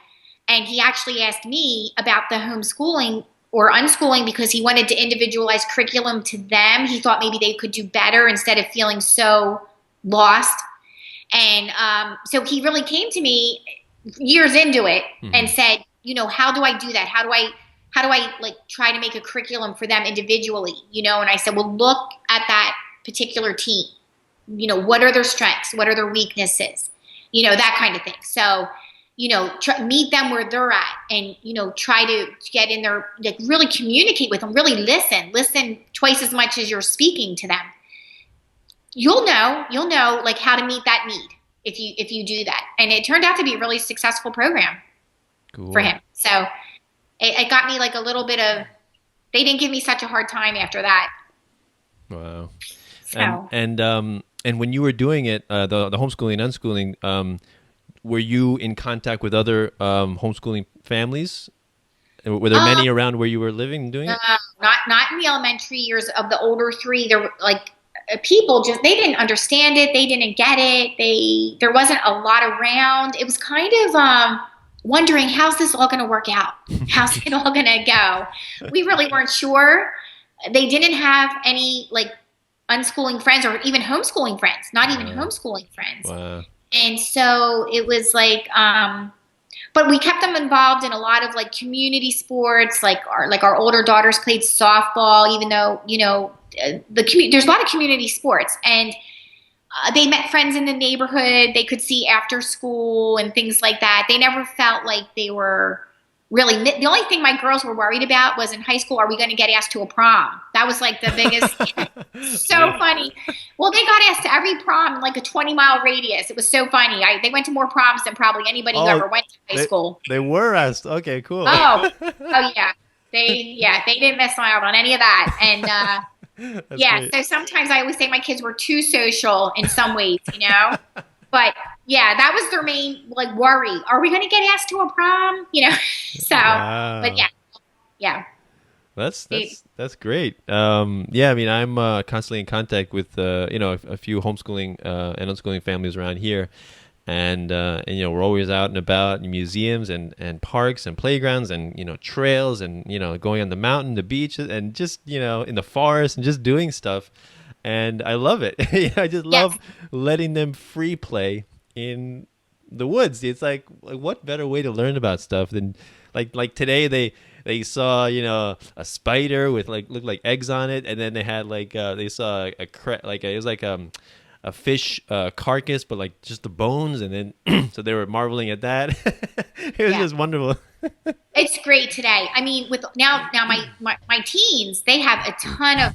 Speaker 2: And he actually asked me about the homeschooling or unschooling because he wanted to individualize curriculum to them. He thought maybe they could do better instead of feeling so lost. And so he really came to me years into it and said, how do I do that? How do I like try to make a curriculum for them individually? And I said, well, look at that particular team. What are their strengths? What are their weaknesses? That kind of thing. So, meet them where they're at, and, try to get in there, like really communicate with them, really listen twice as much as you're speaking to them. You'll know like how to meet that need if you do that. And it turned out to be a really successful program for him. So it got me like a little bit of, they didn't give me such a hard time after that.
Speaker 1: Wow.
Speaker 2: So.
Speaker 1: And when you were doing it, the homeschooling and unschooling, were you in contact with other homeschooling families? Were there many around where you were living and doing it?
Speaker 2: Not in the elementary years. Of the older 3, there were like people they didn't understand it. They didn't get it. There wasn't a lot around. It was kind of wondering, how's this all going to work out? How's it all going to go? We really weren't sure. They didn't have any like unschooling friends or even homeschooling friends, not even homeschooling friends.
Speaker 1: Wow.
Speaker 2: And so it was like, but we kept them involved in a lot of like community sports. Like our older daughters played softball, even though, there's a lot of community sports, and they met friends in the neighborhood. They could see after school and things like that. They never felt like they were really, the only thing my girls were worried about was in high school, are we going to get asked to a prom? That was like the biggest, so funny. Well, they got asked to every prom in like a 20-mile radius. It was so funny. They went to more proms than probably anybody who ever went to high school.
Speaker 1: They were asked. Okay, cool.
Speaker 2: Oh yeah. They didn't miss out on any of that. And
Speaker 1: That's
Speaker 2: Yeah.
Speaker 1: great.
Speaker 2: So sometimes I always say my kids were too social in some ways, But yeah, that was their main like worry. Are we going to get asked to a prom? So, but
Speaker 1: Wow.
Speaker 2: yeah.
Speaker 1: That's
Speaker 2: It,
Speaker 1: that's that's great. Yeah, I mean, I'm constantly in contact with a few homeschooling and unschooling families around here, and we're always out and about in museums and parks and playgrounds and trails and going on the mountain, the beach, and just in the forest and just doing stuff, and I love it. I just
Speaker 2: yes.
Speaker 1: love letting them free play in the woods. It's like what better way to learn about stuff than like today they saw a spider with like looked like eggs on it, and then they had they saw it was like a fish carcass, but like just the bones, and then so they were marveling at that. It was
Speaker 2: Yeah.
Speaker 1: just wonderful.
Speaker 2: It's great today. I mean, with now my teens, they have a ton of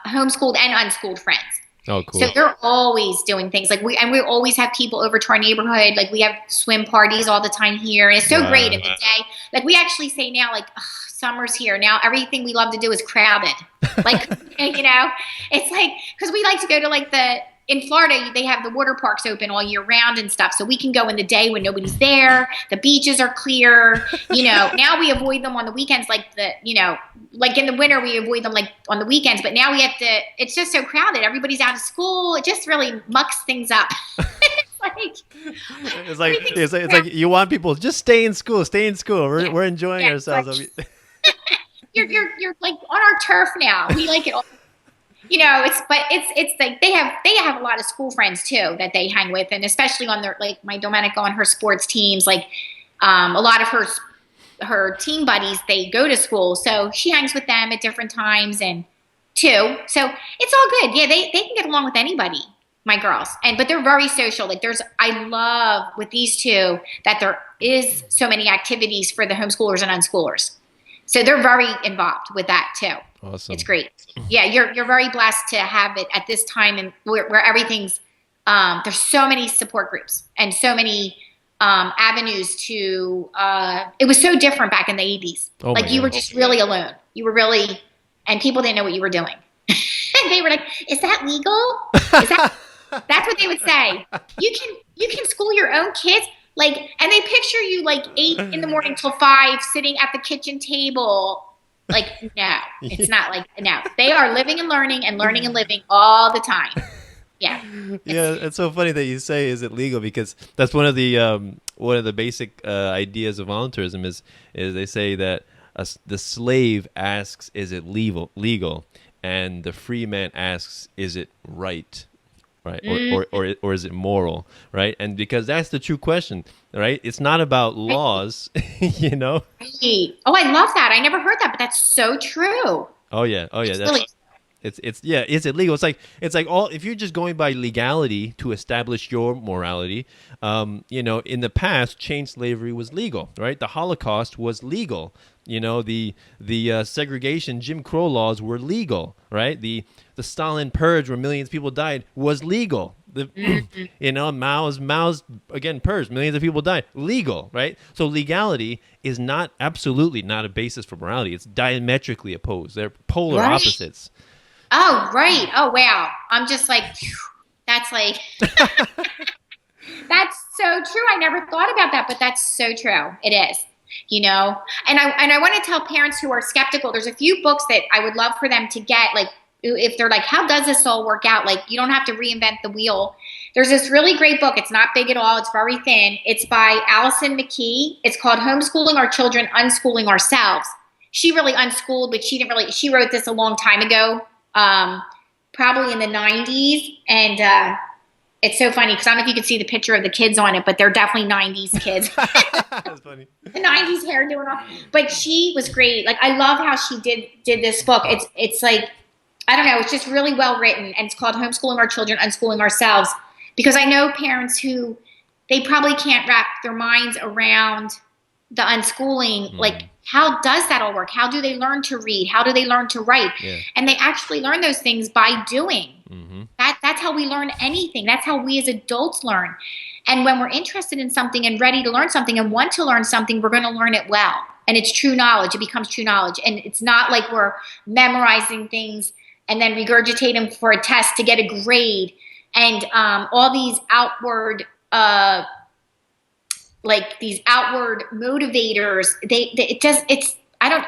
Speaker 2: homeschooled and unschooled friends.
Speaker 1: Oh,
Speaker 2: So
Speaker 1: cool.
Speaker 2: they're always doing things we always have people over to our neighborhood. Like we have swim parties all the time here. And it's so great in
Speaker 1: Wow.
Speaker 2: the day. Like we actually say now, like, "Ugh, summer's here. Now everything we love to do is crowded. Like, it's like, cause we like to go to in Florida, they have the water parks open all year round and stuff. So we can go in the day when nobody's there. The beaches are clear. Now we avoid them on the weekends, like in the winter, we avoid them like on the weekends, but now it's just so crowded. Everybody's out of school. It just really mucks things up. like,
Speaker 1: It's like
Speaker 2: everything's
Speaker 1: it's like you want people just stay in school, stay in school. We're
Speaker 2: yeah,
Speaker 1: we're enjoying
Speaker 2: yeah.
Speaker 1: ourselves. I mean,
Speaker 2: You're like on our turf now. We like it all. It's like they have a lot of school friends too that they hang with, and especially on their like my Domenica on her sports teams, like a lot of her team buddies, they go to school, so she hangs with them at different times and too. So it's all good. Yeah, they can get along with anybody, my girls, but they're very social. Like I love with these two that there is so many activities for the homeschoolers and unschoolers. So they're very involved with that too. It's
Speaker 1: awesome.
Speaker 2: great. Yeah, you're very blessed to have it at this time and where everything's there's so many support groups and so many avenues to it was so different back in the 80s.
Speaker 1: Oh my
Speaker 2: Like you were
Speaker 1: god.
Speaker 2: just really alone. You were really and people didn't know what you were doing. And they were like, "Is that legal? Is that?" That's what they would say. You can school your own kids. Like, and they picture you like 8 in the morning till 5 sitting at the kitchen table. Like, no, it's not like, no, they are living and learning all the time. Yeah.
Speaker 1: Yeah, it's so funny that you say is it legal, because that's one of the basic ideas of voluntarism is they say that the slave asks, is it legal, and the free man asks, is it right? Right, or is it moral, right? And because that's the true question, right? It's not about laws.
Speaker 2: Right. Oh, I love that. I never heard that, but that's so true.
Speaker 1: Oh yeah,
Speaker 2: It's really,
Speaker 1: it's yeah, is it legal? It's like all, if you're just going by legality to establish your morality, in the past, chain slavery was legal, right? The Holocaust was legal. The segregation, Jim Crow laws were legal, right? The Stalin purge, where millions of people died, was legal. Mao's again purge, millions of people died, legal, right? So legality is absolutely not a basis for morality. It's diametrically opposed. They're polar
Speaker 2: right.
Speaker 1: opposites.
Speaker 2: Oh, right. Oh, wow. I'm just like, phew, that's like, that's so true. I never thought about that, but that's so true. It is. And I want to tell parents who are skeptical, there's a few books that I would love for them to get, like, if they're like, how does this all work out? Like, you don't have to reinvent the wheel. There's this really great book. It's not big at all. It's very thin. It's by Alison McKee. It's called Homeschooling Our Children, Unschooling Ourselves. She really unschooled, but she wrote this a long time ago, probably in the 90s. And it's so funny because I don't know if you can see the picture of the kids on it, but they're definitely 90s kids.
Speaker 1: That's funny.
Speaker 2: The 90s hair doing all, but she was great. Like, I love how she did this book. It's like, I don't know, it's just really well written, and it's called Homeschooling Our Children, Unschooling Ourselves, because I know parents who, they probably can't wrap their minds around the unschooling. Like, how does that all work? How do they learn to read? How do they learn to write?
Speaker 1: Yeah.
Speaker 2: And they actually learn those things by doing.
Speaker 1: Mm-hmm.
Speaker 2: That's how we learn anything. That's how we as adults learn. And when we're interested in something and ready to learn something and want to learn something, we're going to learn it well. And it's true knowledge. It becomes true knowledge. And it's not like we're memorizing things and then regurgitate them for a test to get a grade, and all these outward motivators.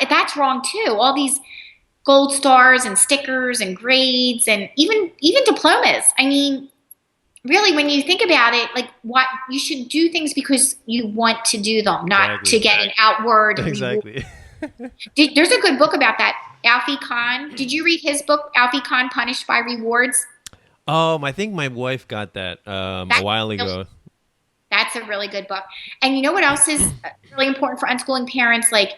Speaker 2: That's wrong too. All these gold stars and stickers and grades and even diplomas. I mean, really, when you think about it, like, what you should do things because you want to do them, not to get an outward
Speaker 1: exactly.
Speaker 2: There's a good book about that. Alfie Kahn. Did you read his book, Alfie Kahn, Punished by Rewards?
Speaker 1: I think my wife got that a while ago.
Speaker 2: That's a really good book. And you know what else is really important for unschooling parents? Like,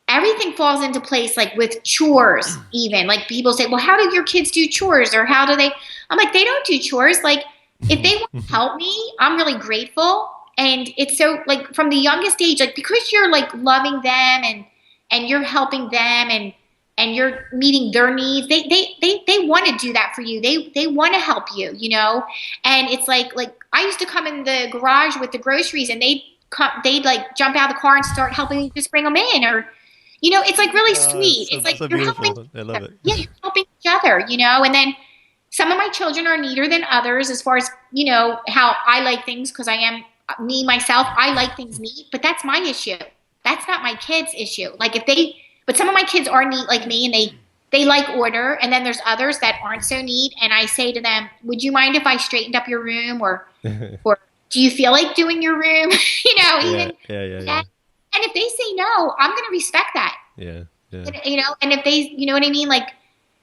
Speaker 2: everything falls into place, like with chores even. Like, people say, well, how do your kids do chores? Or how do they? I'm like, they don't do chores. Like, if they want to help me, I'm really grateful. And it's so, like, from the youngest age, like, because you're, like, loving them and you're helping them and you're meeting their needs, they want to do that for you. They want to help you, you know? And it's like I used to come in the garage with the groceries, and they'd like jump out of the car and start helping me just bring them in, or, you know, it's like really sweet. It's like,
Speaker 1: so
Speaker 2: you're
Speaker 1: beautiful.
Speaker 2: helping.
Speaker 1: I love it.
Speaker 2: Yeah, you're helping each other, you know? And then some of my children are neater than others as far as, you know, how I like things, because I am me, myself. I like things neat, but that's my issue. That's not my kids' issue. Like, but some of my kids are neat like me, and they like order. And then there's others that aren't so neat. And I say to them, would you mind if I straightened up your room, or do you feel like doing your room? You know, even that. And if they say no, I'm going to respect that.
Speaker 1: Yeah.
Speaker 2: You know, and if they, you know what I mean? Like,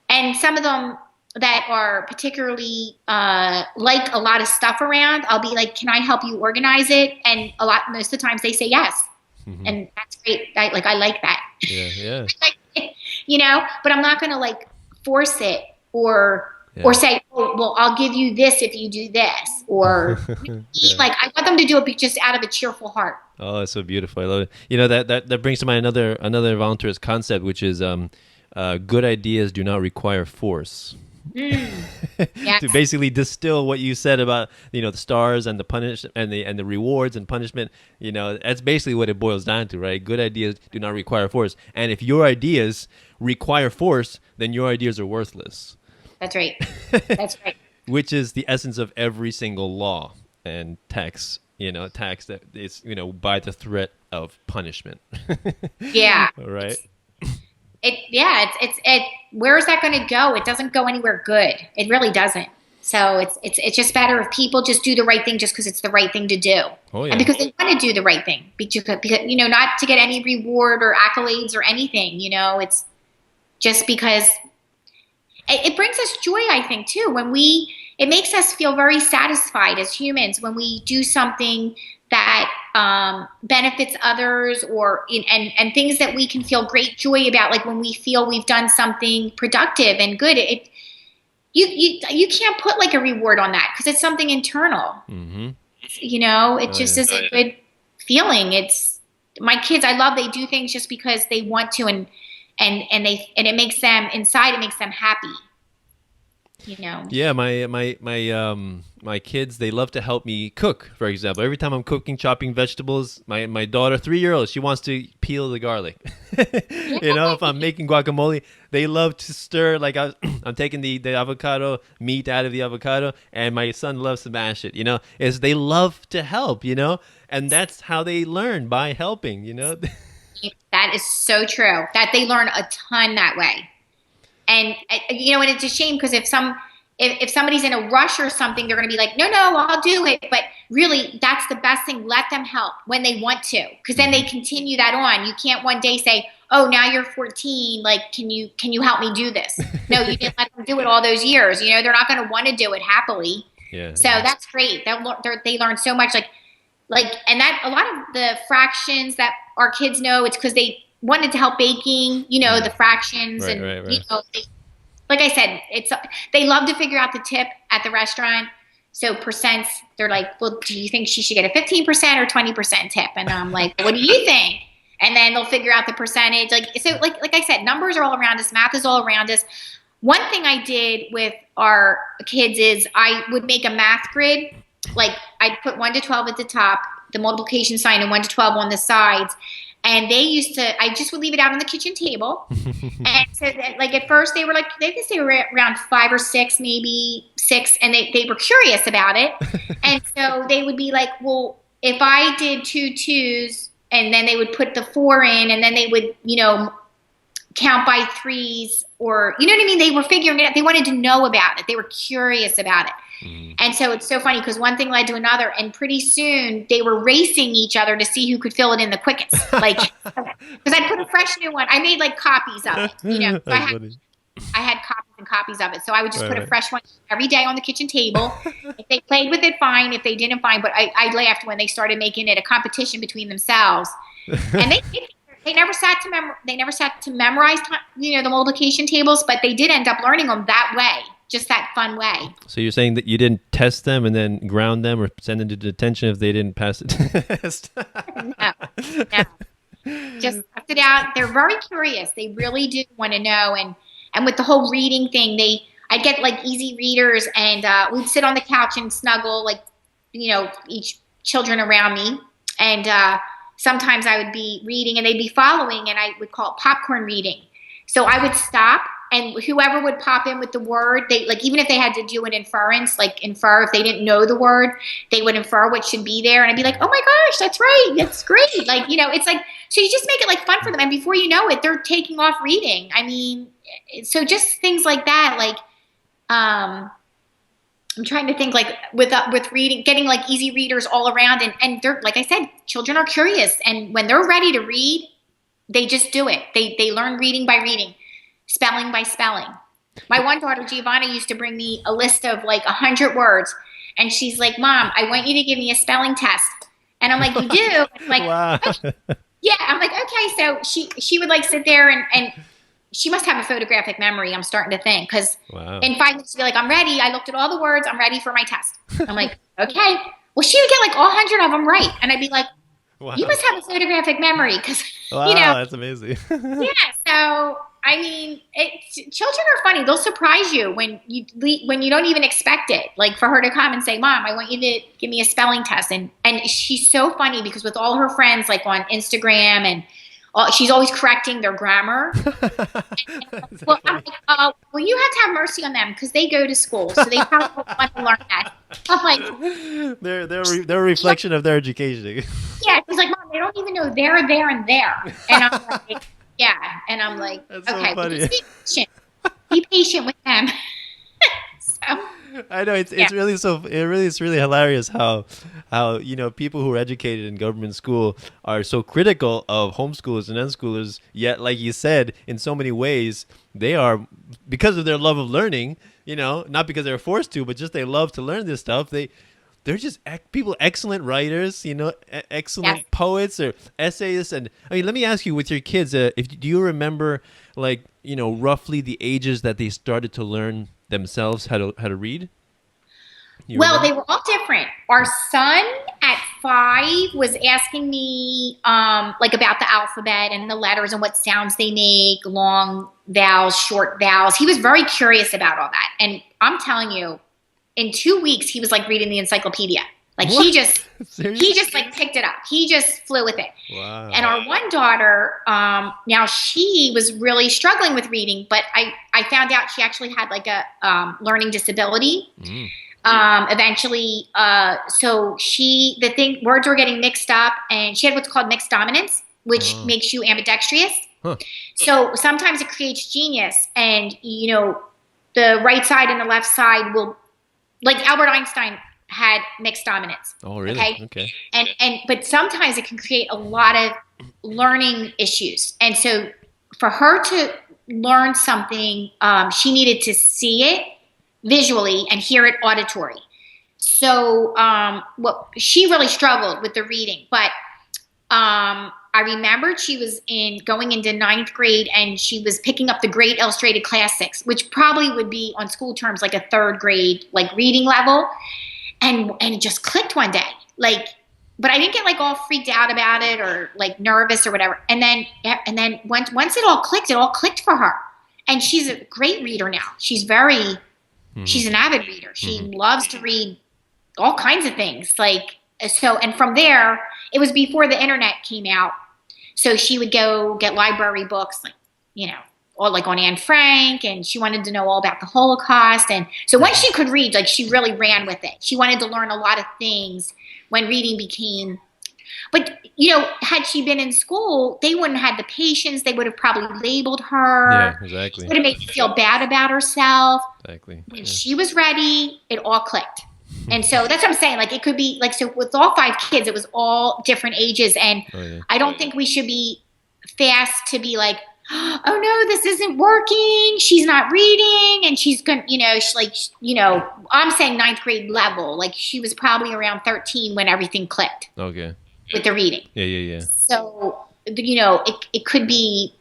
Speaker 2: and some of them that are particularly like a lot of stuff around, I'll be like, can I help you organize it? And most of the times they say yes. Mm-hmm. And that's great. I like that.
Speaker 1: Yeah.
Speaker 2: You know, but I'm not going to like force it or say, oh, well, I'll give you this if you do this, or like, I want them to do it just out of a cheerful heart.
Speaker 1: Oh, that's so beautiful. I love it. You know, that brings to mind another voluntarist concept, which is good ideas do not require force. Yes. To basically distill what you said about, you know, the stars and the punish and the rewards and punishment, you know, that's basically what it boils down to, right? Good ideas do not require force. And if your ideas require force, then your ideas are worthless.
Speaker 2: That's right. That's right.
Speaker 1: Which is the essence of every single law and tax, you know, tax that is, you know, by the threat of punishment.
Speaker 2: Yeah.
Speaker 1: Right.
Speaker 2: Where is that going to go? It doesn't go anywhere good. It really doesn't. So it's just better if people just do the right thing just because it's the right thing to do. Oh, yeah. And because they want to do the right thing, because, you know, not to get any reward or accolades or anything, you know, it's just because it brings us joy, I think, too. It makes us feel very satisfied as humans when we do something that benefits others, and things that we can feel great joy about, like when we feel we've done something productive and good. You can't put like a reward on that because it's something internal. Mm-hmm. You know, it just is a good feeling. It's my kids. I love they do things just because they want to, and it makes them inside. It makes them happy. You know. Yeah,
Speaker 1: my kids, they love to help me cook. For example, every time I'm cooking, chopping vegetables, my daughter, 3-year-old, she wants to peel the garlic. You know, if I'm making guacamole, they love to stir. Like I'm taking the avocado meat out of the avocado, and my son loves to mash it. You know, they love to help. You know, and that's how they learn, by helping. You know.
Speaker 2: That is so true. That they learn a ton that way. And, you know, and it's a shame because if somebody's in a rush or something, they're going to be like, no, I'll do it. But really, that's the best thing. Let them help when they want to, because then they continue that on. You can't one day say, oh, now you're 14. Like, can you help me do this? No, you didn't let them do it all those years. You know, they're not going to want to do it happily. Yeah. So that's great. They learn so much. And that a lot of the fractions that our kids know, it's because they wanted to help baking, you know, the fractions. Right. You know, like I said, they love to figure out the tip at the restaurant. So percents, they're like, well, do you think she should get a 15% or 20% tip? And I'm like, what do you think? And then they'll figure out the percentage. Like I said, numbers are all around us. Math is all around us. One thing I did with our kids is I would make a math grid. Like I'd put 1 to 12 at the top, the multiplication sign, and 1 to 12 on the sides. And I just would leave it out on the kitchen table. And so that, like, at first they were like, they guess they were around 5 or 6, maybe 6. And they were curious about it. And so they would be like, well, if I did 2 2s, and then they would put the 4 in, and then they would, count by 3s, or, you know what I mean? They were figuring it out. They wanted to know about it. They were curious about it. And so it's so funny because one thing led to another, and pretty soon they were racing each other to see who could fill it in the quickest. Like, because I put a fresh new one. I made like copies of it, So I had copies and copies of it. So I would just put a fresh one every day on the kitchen table. If they played with it, fine. If they didn't, fine. But I laughed when they started making it a competition between themselves. And they never sat to memorize, the multiplication tables, but they did end up learning them that way. Just that fun way.
Speaker 1: So you're saying that you didn't test them and then ground them or send them to detention if they didn't pass the test?
Speaker 2: No. Just test it out. They're very curious. They really do want to know. And with the whole reading thing, I'd get like easy readers, and we'd sit on the couch and snuggle, like, each children around me. And sometimes I would be reading and they'd be following, and I would call it popcorn reading. So I would stop, and whoever would pop in with the word, even if they had to do an inference, like infer, if they didn't know the word, they would infer what should be there. And I'd be like, oh my gosh, that's right. That's great. Like, it's like, so you just make it like fun for them. And before you know it, they're taking off reading. I mean, so just things like that. Like, I'm trying to think, like, with reading, getting like easy readers all around. And they're, like I said, children are curious. And when they're ready to read, they just do it. They learn reading by reading, spelling by spelling. My one daughter, Giovanna, used to bring me a list of like 100 words. And she's like, Mom, I want you to give me a spelling test. And I'm like, you do? I'm like,
Speaker 1: wow.
Speaker 2: Yeah. I'm like, okay. So she would like sit there and she must have a photographic memory, I'm starting to think. Because in 5 minutes, she'd be like, I'm ready. I looked at all the words. I'm ready for my test. I'm like, okay. Well, she would get like all 100 of them right. And I'd be like, wow. You must have a photographic memory because,
Speaker 1: that's amazing.
Speaker 2: Yeah. So, I mean, children are funny. They'll surprise you when you don't even expect it. Like for her to come and say, Mom, I want you to give me a spelling test. And she's so funny because with all her friends, like on Instagram, and she's always correcting their grammar. Well, I'm like, well, you have to have mercy on them because they go to school, so they probably want to learn that. I'm like,
Speaker 1: they're a reflection of their education.
Speaker 2: Yeah, she's like, Mom, they don't even know there, and there. And I'm like, yeah, and I'm like,
Speaker 1: that's
Speaker 2: okay,
Speaker 1: so funny.
Speaker 2: Just be patient. Be patient with them. So.
Speaker 1: I know it's really hilarious how people who are educated in government school are so critical of homeschoolers and unschoolers, yet like you said, in so many ways they are, because of their love of learning, not because they're forced to, but just they love to learn this stuff. They're just people, excellent writers, excellent poets or essayists. And I mean, let me ask you, with your kids, do you remember like roughly the ages that they started to learn themselves how to read?
Speaker 2: Well, they were all different. Our son at 5 was asking me like about the alphabet and the letters and what sounds they make, long vowels, short vowels. He was very curious about all that. And I'm telling you, in 2 weeks, he was like reading the encyclopedia. Like
Speaker 1: what?
Speaker 2: he just like picked it up. He just flew with it.
Speaker 1: Wow.
Speaker 2: And our one daughter, now she was really struggling with reading, but I found out she actually had like a learning disability. Eventually, so words were getting mixed up, and she had what's called mixed dominance, which makes you ambidextrous. Huh. So sometimes it creates genius, and the right side and the left side will, like Albert Einstein had mixed dominance.
Speaker 1: Oh, really? Okay.
Speaker 2: But sometimes it can create a lot of learning issues. And so for her to learn something, she needed to see it visually and hear it auditory. So she really struggled with the reading. But I remembered she was going into 9th grade, and she was picking up the Great Illustrated Classics, which probably would be on school terms like a 3rd grade like reading level. And it just clicked one day. But I didn't get like all freaked out about it or like nervous or whatever. And then once it all clicked for her. And she's a great reader now. She's she's an avid reader. She loves to read all kinds of things. And from there, it was before the internet came out. So she would go get library books, like, or like on Anne Frank, and she wanted to know all about the Holocaust. And so once she could read, like, she really ran with it. She wanted to learn a lot of things when reading became, but had she been in school, they wouldn't have had the patience. They would have probably labeled her.
Speaker 1: Yeah, exactly.
Speaker 2: It would have made her feel bad about herself.
Speaker 1: Exactly.
Speaker 2: When she was ready, it all clicked. And so that's what I'm saying. Like, it could be like, so with all 5 kids, it was all different ages. And I don't think we should be fast to be like, oh no, this isn't working. She's not reading. And she's going to, I'm saying 9th grade level. Like, she was probably around 13 when everything clicked.
Speaker 1: Okay.
Speaker 2: With the reading.
Speaker 1: Yeah.
Speaker 2: So, it could be,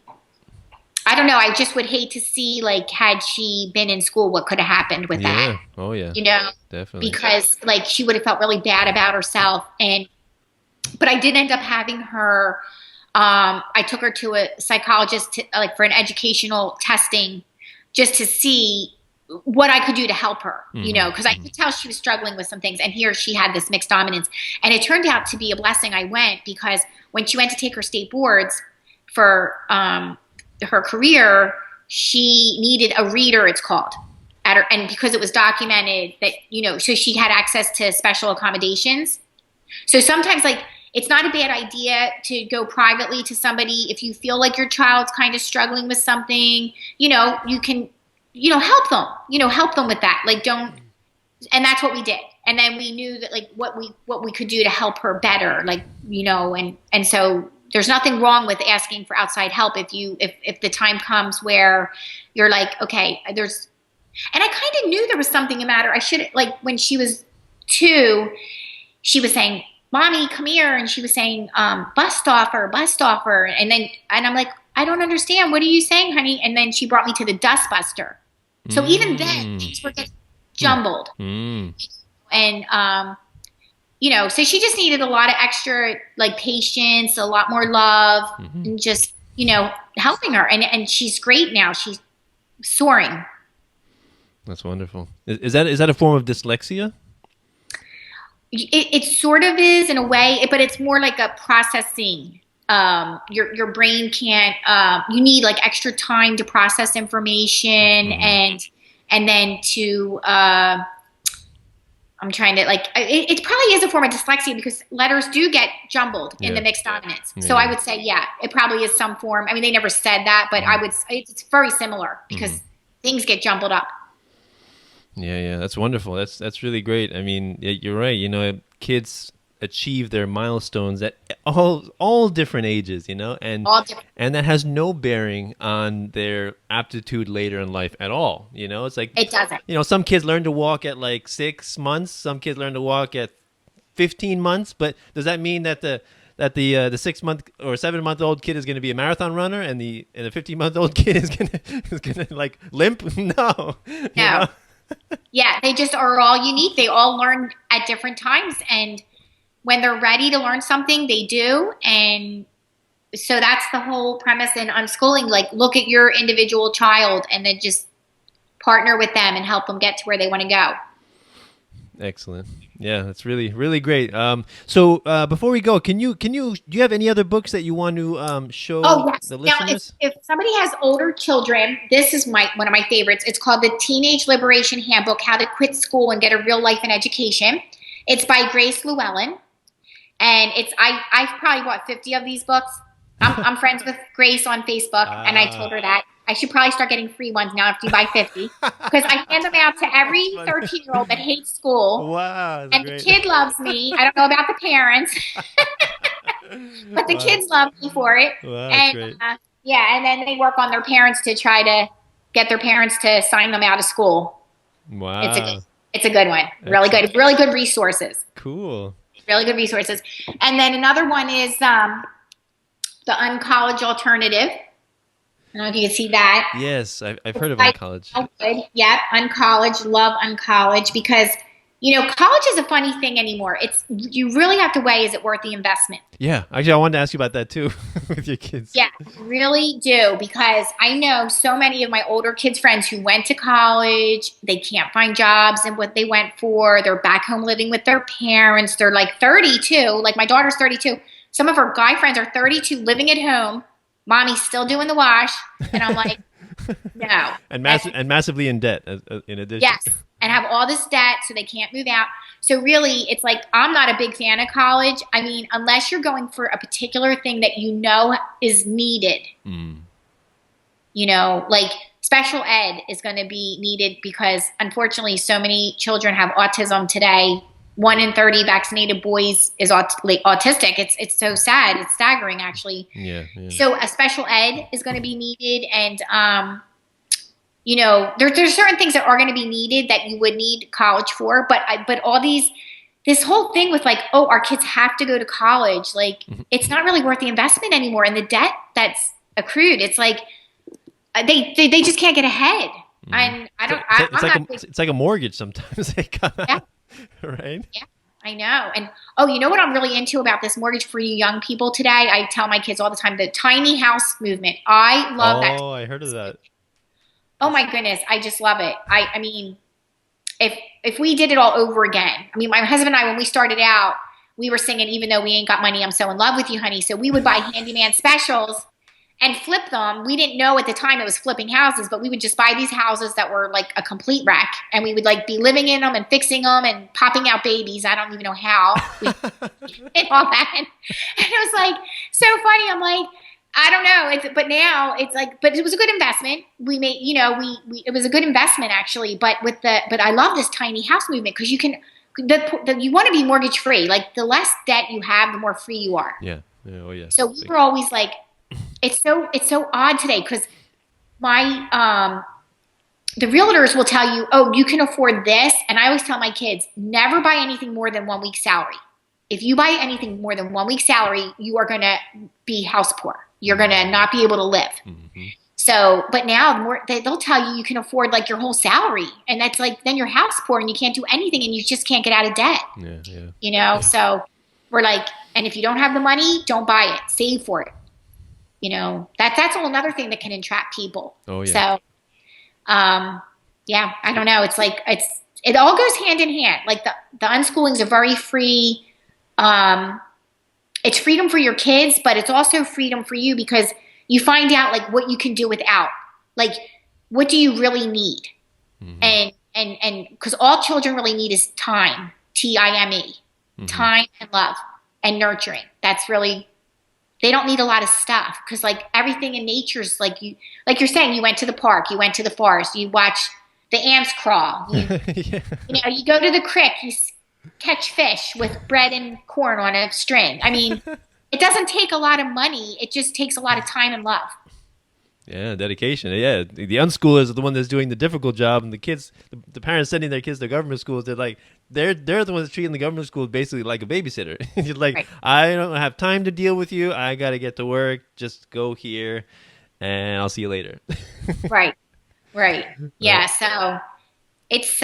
Speaker 2: I don't know. I just would hate to see, like, had she been in school, what could have happened with that.
Speaker 1: Oh, yeah. Definitely.
Speaker 2: Because, like, she would have felt really bad about herself. But I did end up having her, I took her to a psychologist for an educational testing just to see what I could do to help her, because I could tell she was struggling with some things. And here she had this mixed dominance. And it turned out to be a blessing I went, because when she went to take her state boards for her career, she needed a reader, it's called. And because it was documented that, so she had access to special accommodations. So sometimes, like, it's not a bad idea to go privately to somebody if you feel like your child's kind of struggling with something. You can, help them with that. Like, don't, and that's what we did. And then we knew that, like, what we could do to help her better, like, and so there's nothing wrong with asking for outside help if the time comes where you're like, okay, and I kind of knew there was something the matter. I should, like, when she was 2, she was saying, Mommy, come here. And she was saying, bus stopper. And I'm like, I don't understand. What are you saying, honey? And then she brought me to the dust buster. So even then, things were getting jumbled. And, so she just needed a lot of extra, like, patience, a lot more love, and just, helping her. And she's great now. She's soaring. That's
Speaker 1: wonderful. Is that a form of dyslexia?
Speaker 2: It sort of is in a way, but it's more like a processing. Your brain can't. You need, like, extra time to process information, and then to. I'm trying to, like. It probably is a form of dyslexia because letters do get jumbled in the mixed dominance. So I would say, it probably is some form. I mean, they never said that, but I would. It's very similar because things get jumbled up.
Speaker 1: Yeah, that's wonderful. That's really great. I mean, you're right. Kids achieve their milestones at all different ages, and and that has no bearing on their aptitude later in life at all. It's like,
Speaker 2: it doesn't.
Speaker 1: Some kids learn to walk at like 6 months. Some kids learn to walk at 15 months. But does that mean that the 6-month or 7-month-old kid is going to be a marathon runner, and the 15-month-old kid is gonna like limp? No.
Speaker 2: No. Yeah, they just are all unique. They all learn at different times, and when they're ready to learn something, they do. And so that's the whole premise in unschooling. Like, look at your individual child and then just partner with them and help them get to where they want to go.
Speaker 1: Excellent. Yeah, that's really, really great. So before we go, do you have any other books that you want to show the listeners?
Speaker 2: Now, if somebody has older children, this is one of my favorites. It's called the Teenage Liberation Handbook: How to Quit School and Get a Real Life in Education. It's by Grace Llewellyn, and I've probably bought 50 of these books. I'm friends with Grace on Facebook, and I told her that I should probably start getting free ones now after you buy 50, because I hand them out to every 13-year-old that hates school.
Speaker 1: Wow,
Speaker 2: and great. The kid loves me. I don't know about the parents, but the kids love me for it.
Speaker 1: Wow,
Speaker 2: and
Speaker 1: great.
Speaker 2: And then they work on their parents to try to get their parents to sign them out of school.
Speaker 1: Wow,
Speaker 2: it's a good one. Really good resources.
Speaker 1: Cool.
Speaker 2: Really good resources. And then another one is the Uncollege Alternative. I don't know if you can see that.
Speaker 1: Yes, I've heard of Uncollege.
Speaker 2: Yep, Uncollege. Love Uncollege, because, college is a funny thing anymore. You really have to weigh, is it worth the investment?
Speaker 1: Yeah, actually, I wanted to ask you about that too with your kids.
Speaker 2: Yeah, really do, because I know so many of my older kids' friends who went to college. They can't find jobs in what they went for. They're back home living with their parents. They're like 32. Like, my daughter's 32. Some of her guy friends are 32, living at home. Mommy's still doing the wash. And I'm like, no.
Speaker 1: And massively in debt in addition.
Speaker 2: Yes. And have all this debt so they can't move out. So really, it's like, I'm not a big fan of college. I mean, unless you're going for a particular thing that you know is needed. You know, like special ed is going to be needed because unfortunately so many children have autism today. 1 in 30 vaccinated boys is autistic. It's so sad. It's staggering, actually.
Speaker 1: Yeah.
Speaker 2: So a special ed is going to be needed. And, you know, there's certain things that are going to be needed that you would need college for. But all this whole thing with like, oh, our kids have to go to college. Like, it's not really worth the investment anymore. And the debt that's accrued, it's like, they just can't get ahead. And
Speaker 1: it's like a mortgage sometimes.
Speaker 2: Yeah.
Speaker 1: Right?
Speaker 2: Yeah, I know. And you know what I'm really into about this mortgage for you young people today? I tell my kids all the time, the tiny house movement. I love that.
Speaker 1: Oh, I heard of that.
Speaker 2: Oh my goodness, I just love it. I mean, if we did it all over again, I mean, my husband and I, when we started out, we were singing, even though we ain't got money, I'm so in love with you, honey. So we would buy handyman specials and flip them. We didn't know at the time it was flipping houses, but we would just buy these houses that were like a complete wreck, and we would like be living in them and fixing them and popping out babies. I don't even know how we did all that. And it was like so funny. I'm like, I don't know. But now it's like, but it was a good investment. We made, you know, it was a good investment actually. But I love this tiny house movement because you can, you want to be mortgage free. Like the less debt you have, the more free you are.
Speaker 1: Yeah. Oh yeah.
Speaker 2: So we were always like, it's so odd today because my the realtors will tell you, oh, you can afford this, and I always tell my kids, never buy anything more than 1 week's salary. If you buy anything more than 1 week's salary, you are going to be house poor. You're going to not be able to live. So, but now they'll tell you can afford like your whole salary, and that's like then you're house poor and you can't do anything and you just can't get out of debt.
Speaker 1: Yeah.
Speaker 2: You know, so we're like, and if you don't have the money, don't buy it. Save for it. You know, that's another thing that can entrap people. Oh yeah. So, yeah, I don't know. It's like, it all goes hand in hand. Like the unschooling is a very free, it's freedom for your kids, but it's also freedom for you because you find out like what you can do without, like, what do you really need? And cause all children really need is time, TIME, time and love and nurturing. That's really, they don't need a lot of stuff because like everything in nature's like you're saying, you went to the park, you went to the forest, you watch the ants crawl, you know, you go to the creek, you catch fish with bread and corn on a string. I mean, it doesn't take a lot of money. It just takes a lot of time and love.
Speaker 1: Yeah, dedication. Yeah, the unschoolers are the one that's doing the difficult job, and the kids, the parents sending their kids to government schools. They're like, they're the ones treating the government school basically like a babysitter. You're like, right. I don't have time to deal with you. I got to get to work. Just go here, and I'll see you later.
Speaker 2: Right. Yeah. So it's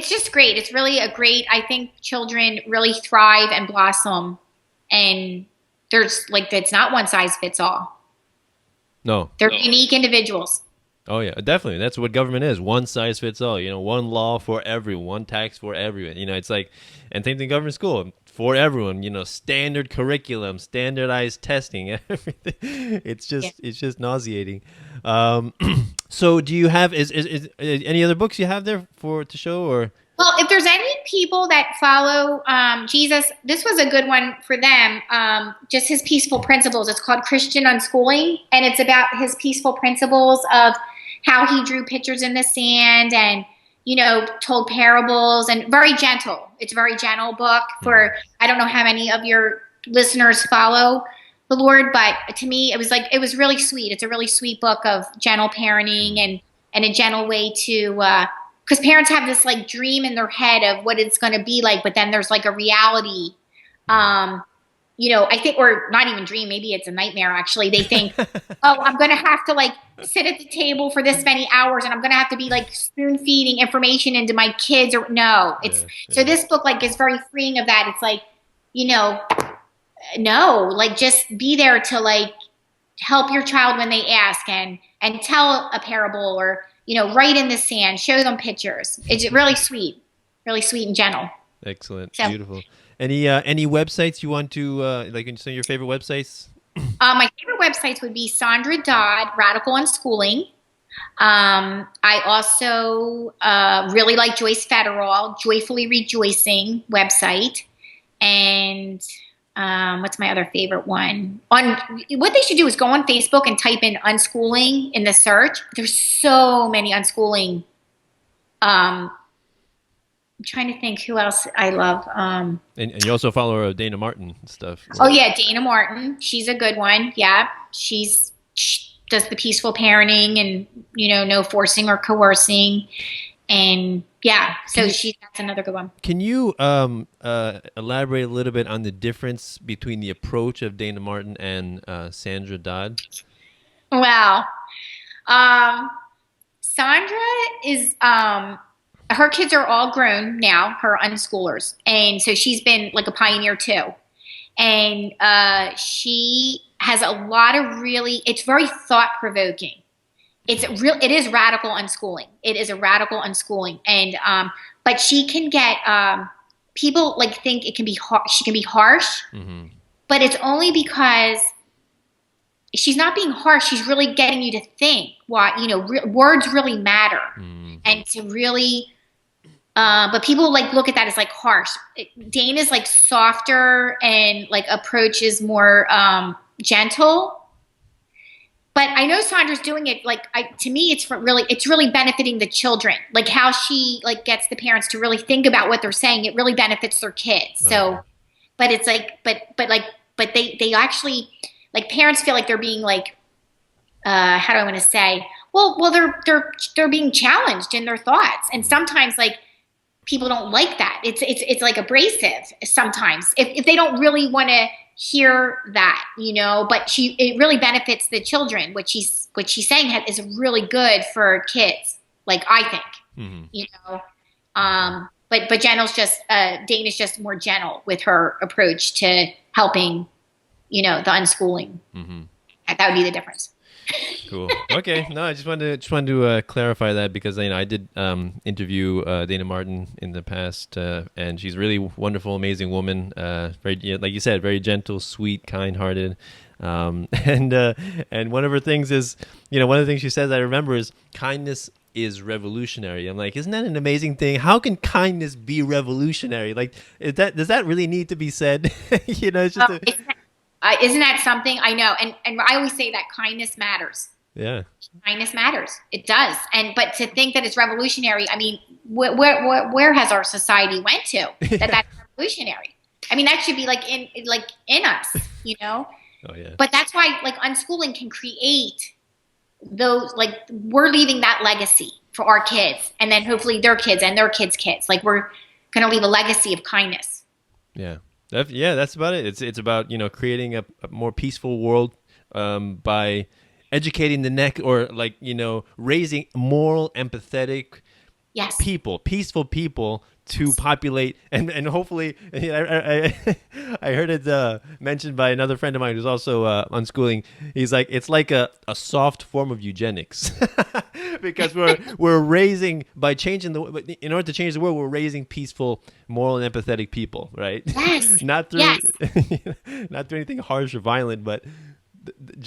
Speaker 2: just great. It's really a great. I think children really thrive and blossom, and there's like it's not one size fits all.
Speaker 1: No.
Speaker 2: They're unique individuals.
Speaker 1: Oh, yeah, definitely. That's what government is. One size fits all. You know, one law for everyone, one tax for everyone. You know, it's like, and same thing government school for everyone, you know, standard curriculum, standardized testing, everything. It's just nauseating. So do you have, is any other books you have there to show or?
Speaker 2: Well, if there's any people that follow Jesus, this was a good one for them. Just his peaceful principles. It's called Christian Unschooling, and it's about his peaceful principles of how he drew pictures in the sand and, you know, told parables, and very gentle. It's a very gentle book for, I don't know how many of your listeners follow the Lord, but to me, it was really sweet. It's a really sweet book of gentle parenting and a gentle way to, because parents have this like dream in their head of what it's going to be like, but then there's like a reality, you know, I think, or not even dream, maybe it's a nightmare actually. They think, oh, I'm going to have to like sit at the table for this many hours and I'm going to have to be like spoon feeding information into my kids or no, it's, so this book like is very freeing of that. It's like, you know, no, like just be there to like help your child when they ask and tell a parable or, you know, write in the sand, show them pictures. It's really sweet and gentle.
Speaker 1: Excellent.
Speaker 2: So,
Speaker 1: beautiful. Any websites you want to like? Some of your favorite websites?
Speaker 2: My favorite websites would be Sandra Dodd, Radical Unschooling. I also really like Joyce Federal, Joyfully Rejoicing website. And what's my other favorite one? What they should do is go on Facebook and type in unschooling in the search. There's so many unschooling. I'm trying to think who else I love.
Speaker 1: And you also follow Dana Martin and stuff.
Speaker 2: Oh yeah, Dana Martin. She's a good one. Yeah, she does the peaceful parenting and no forcing or coercing, and yeah. So that's another good one.
Speaker 1: Can you elaborate a little bit on the difference between the approach of Dana Martin and Sandra Dodd?
Speaker 2: Well, Sandra is her kids are all grown now, her unschoolers, and so she's been like a pioneer too. And she has a lot of it's very thought-provoking. It is radical unschooling. It is a radical unschooling. And but she can get people think it can be she can be harsh, mm-hmm. but it's only because she's not being harsh. She's really getting you to think words really matter, mm-hmm. and to really but people look at that as harsh. Dana's softer and approach is more gentle. But I know Sandra's doing it to me it's really benefiting the children. How she gets the parents to really think about what they're saying. It really benefits their kids. So, but it's but they actually parents feel like they're being how do I want to say? Well they're being challenged in their thoughts, and sometimes people don't like that. It's abrasive sometimes if they don't really want to hear that, but it really benefits the children. What she's saying is really good for kids, I think, mm-hmm. But Dana's just more gentle with her approach to helping, the unschooling. Mm-hmm. That would be the difference.
Speaker 1: Cool. Okay. No, I just wanted to clarify that because I did interview Dana Martin in the past, and she's a really wonderful, amazing woman. Very, like you said, very gentle, sweet, kind-hearted. And one of her things is, one of the things she says I remember is kindness is revolutionary. I'm like, isn't that an amazing thing? How can kindness be revolutionary? Does that really need to be said? It's just.
Speaker 2: Isn't that something? I know. And I always say that kindness matters.
Speaker 1: Yeah.
Speaker 2: Kindness matters. It does. But to think that it's revolutionary, I mean, where has our society went to that's revolutionary? I mean, that should be in us, Oh
Speaker 1: yeah.
Speaker 2: But that's why unschooling can create those, we're leaving that legacy for our kids, and then hopefully their kids and their kids' kids. We're going to leave a legacy of kindness.
Speaker 1: Yeah. That's about it. It's about creating a more peaceful world by educating the next, or raising moral, empathetic peaceful people to populate, and hopefully I heard it mentioned by another friend of mine who's also unschooling. He's like, it's like a soft form of eugenics because we're raising, by changing in order to change the world, we're raising peaceful, moral, and empathetic people, right?
Speaker 2: Yes.
Speaker 1: Not through anything harsh or violent, but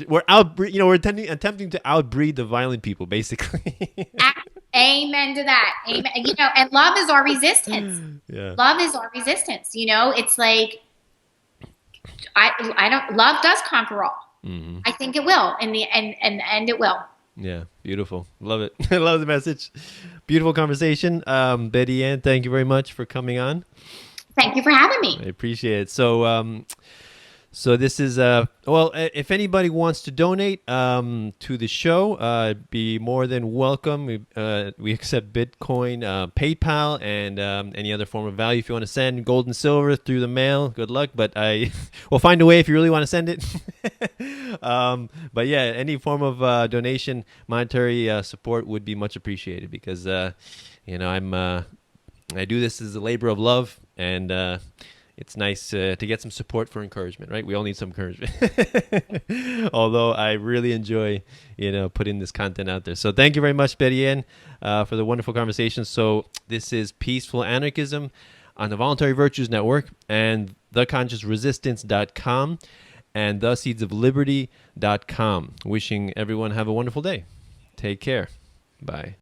Speaker 1: we're attempting to outbreed the violent people, basically.
Speaker 2: Amen to that. Amen. And love is our resistance.
Speaker 1: Yeah.
Speaker 2: Love is our resistance. It's love does conquer all. Mm-hmm. I think it will in the end it will.
Speaker 1: Yeah. Beautiful. Love it. I love the message. Beautiful conversation. Betteanne, thank you very much for coming on.
Speaker 2: Thank you for having me.
Speaker 1: I appreciate it. So this is if anybody wants to donate to the show, be more than welcome. We accept Bitcoin, PayPal, and any other form of value. If you want to send gold and silver through the mail, good luck. But I will find a way if you really want to send it. But yeah, any form of donation, monetary support would be much appreciated because I do this as a labor of love, and it's nice to get some support for encouragement, right? We all need some encouragement. Although I really enjoy, putting this content out there. So thank you very much, Betteanne, for the wonderful conversation. So this is Peaceful Anarchism. on the Voluntary Virtues Network and theconsciousresistance.com and theseedsofliberty.com. Wishing everyone have a wonderful day. Take care. Bye.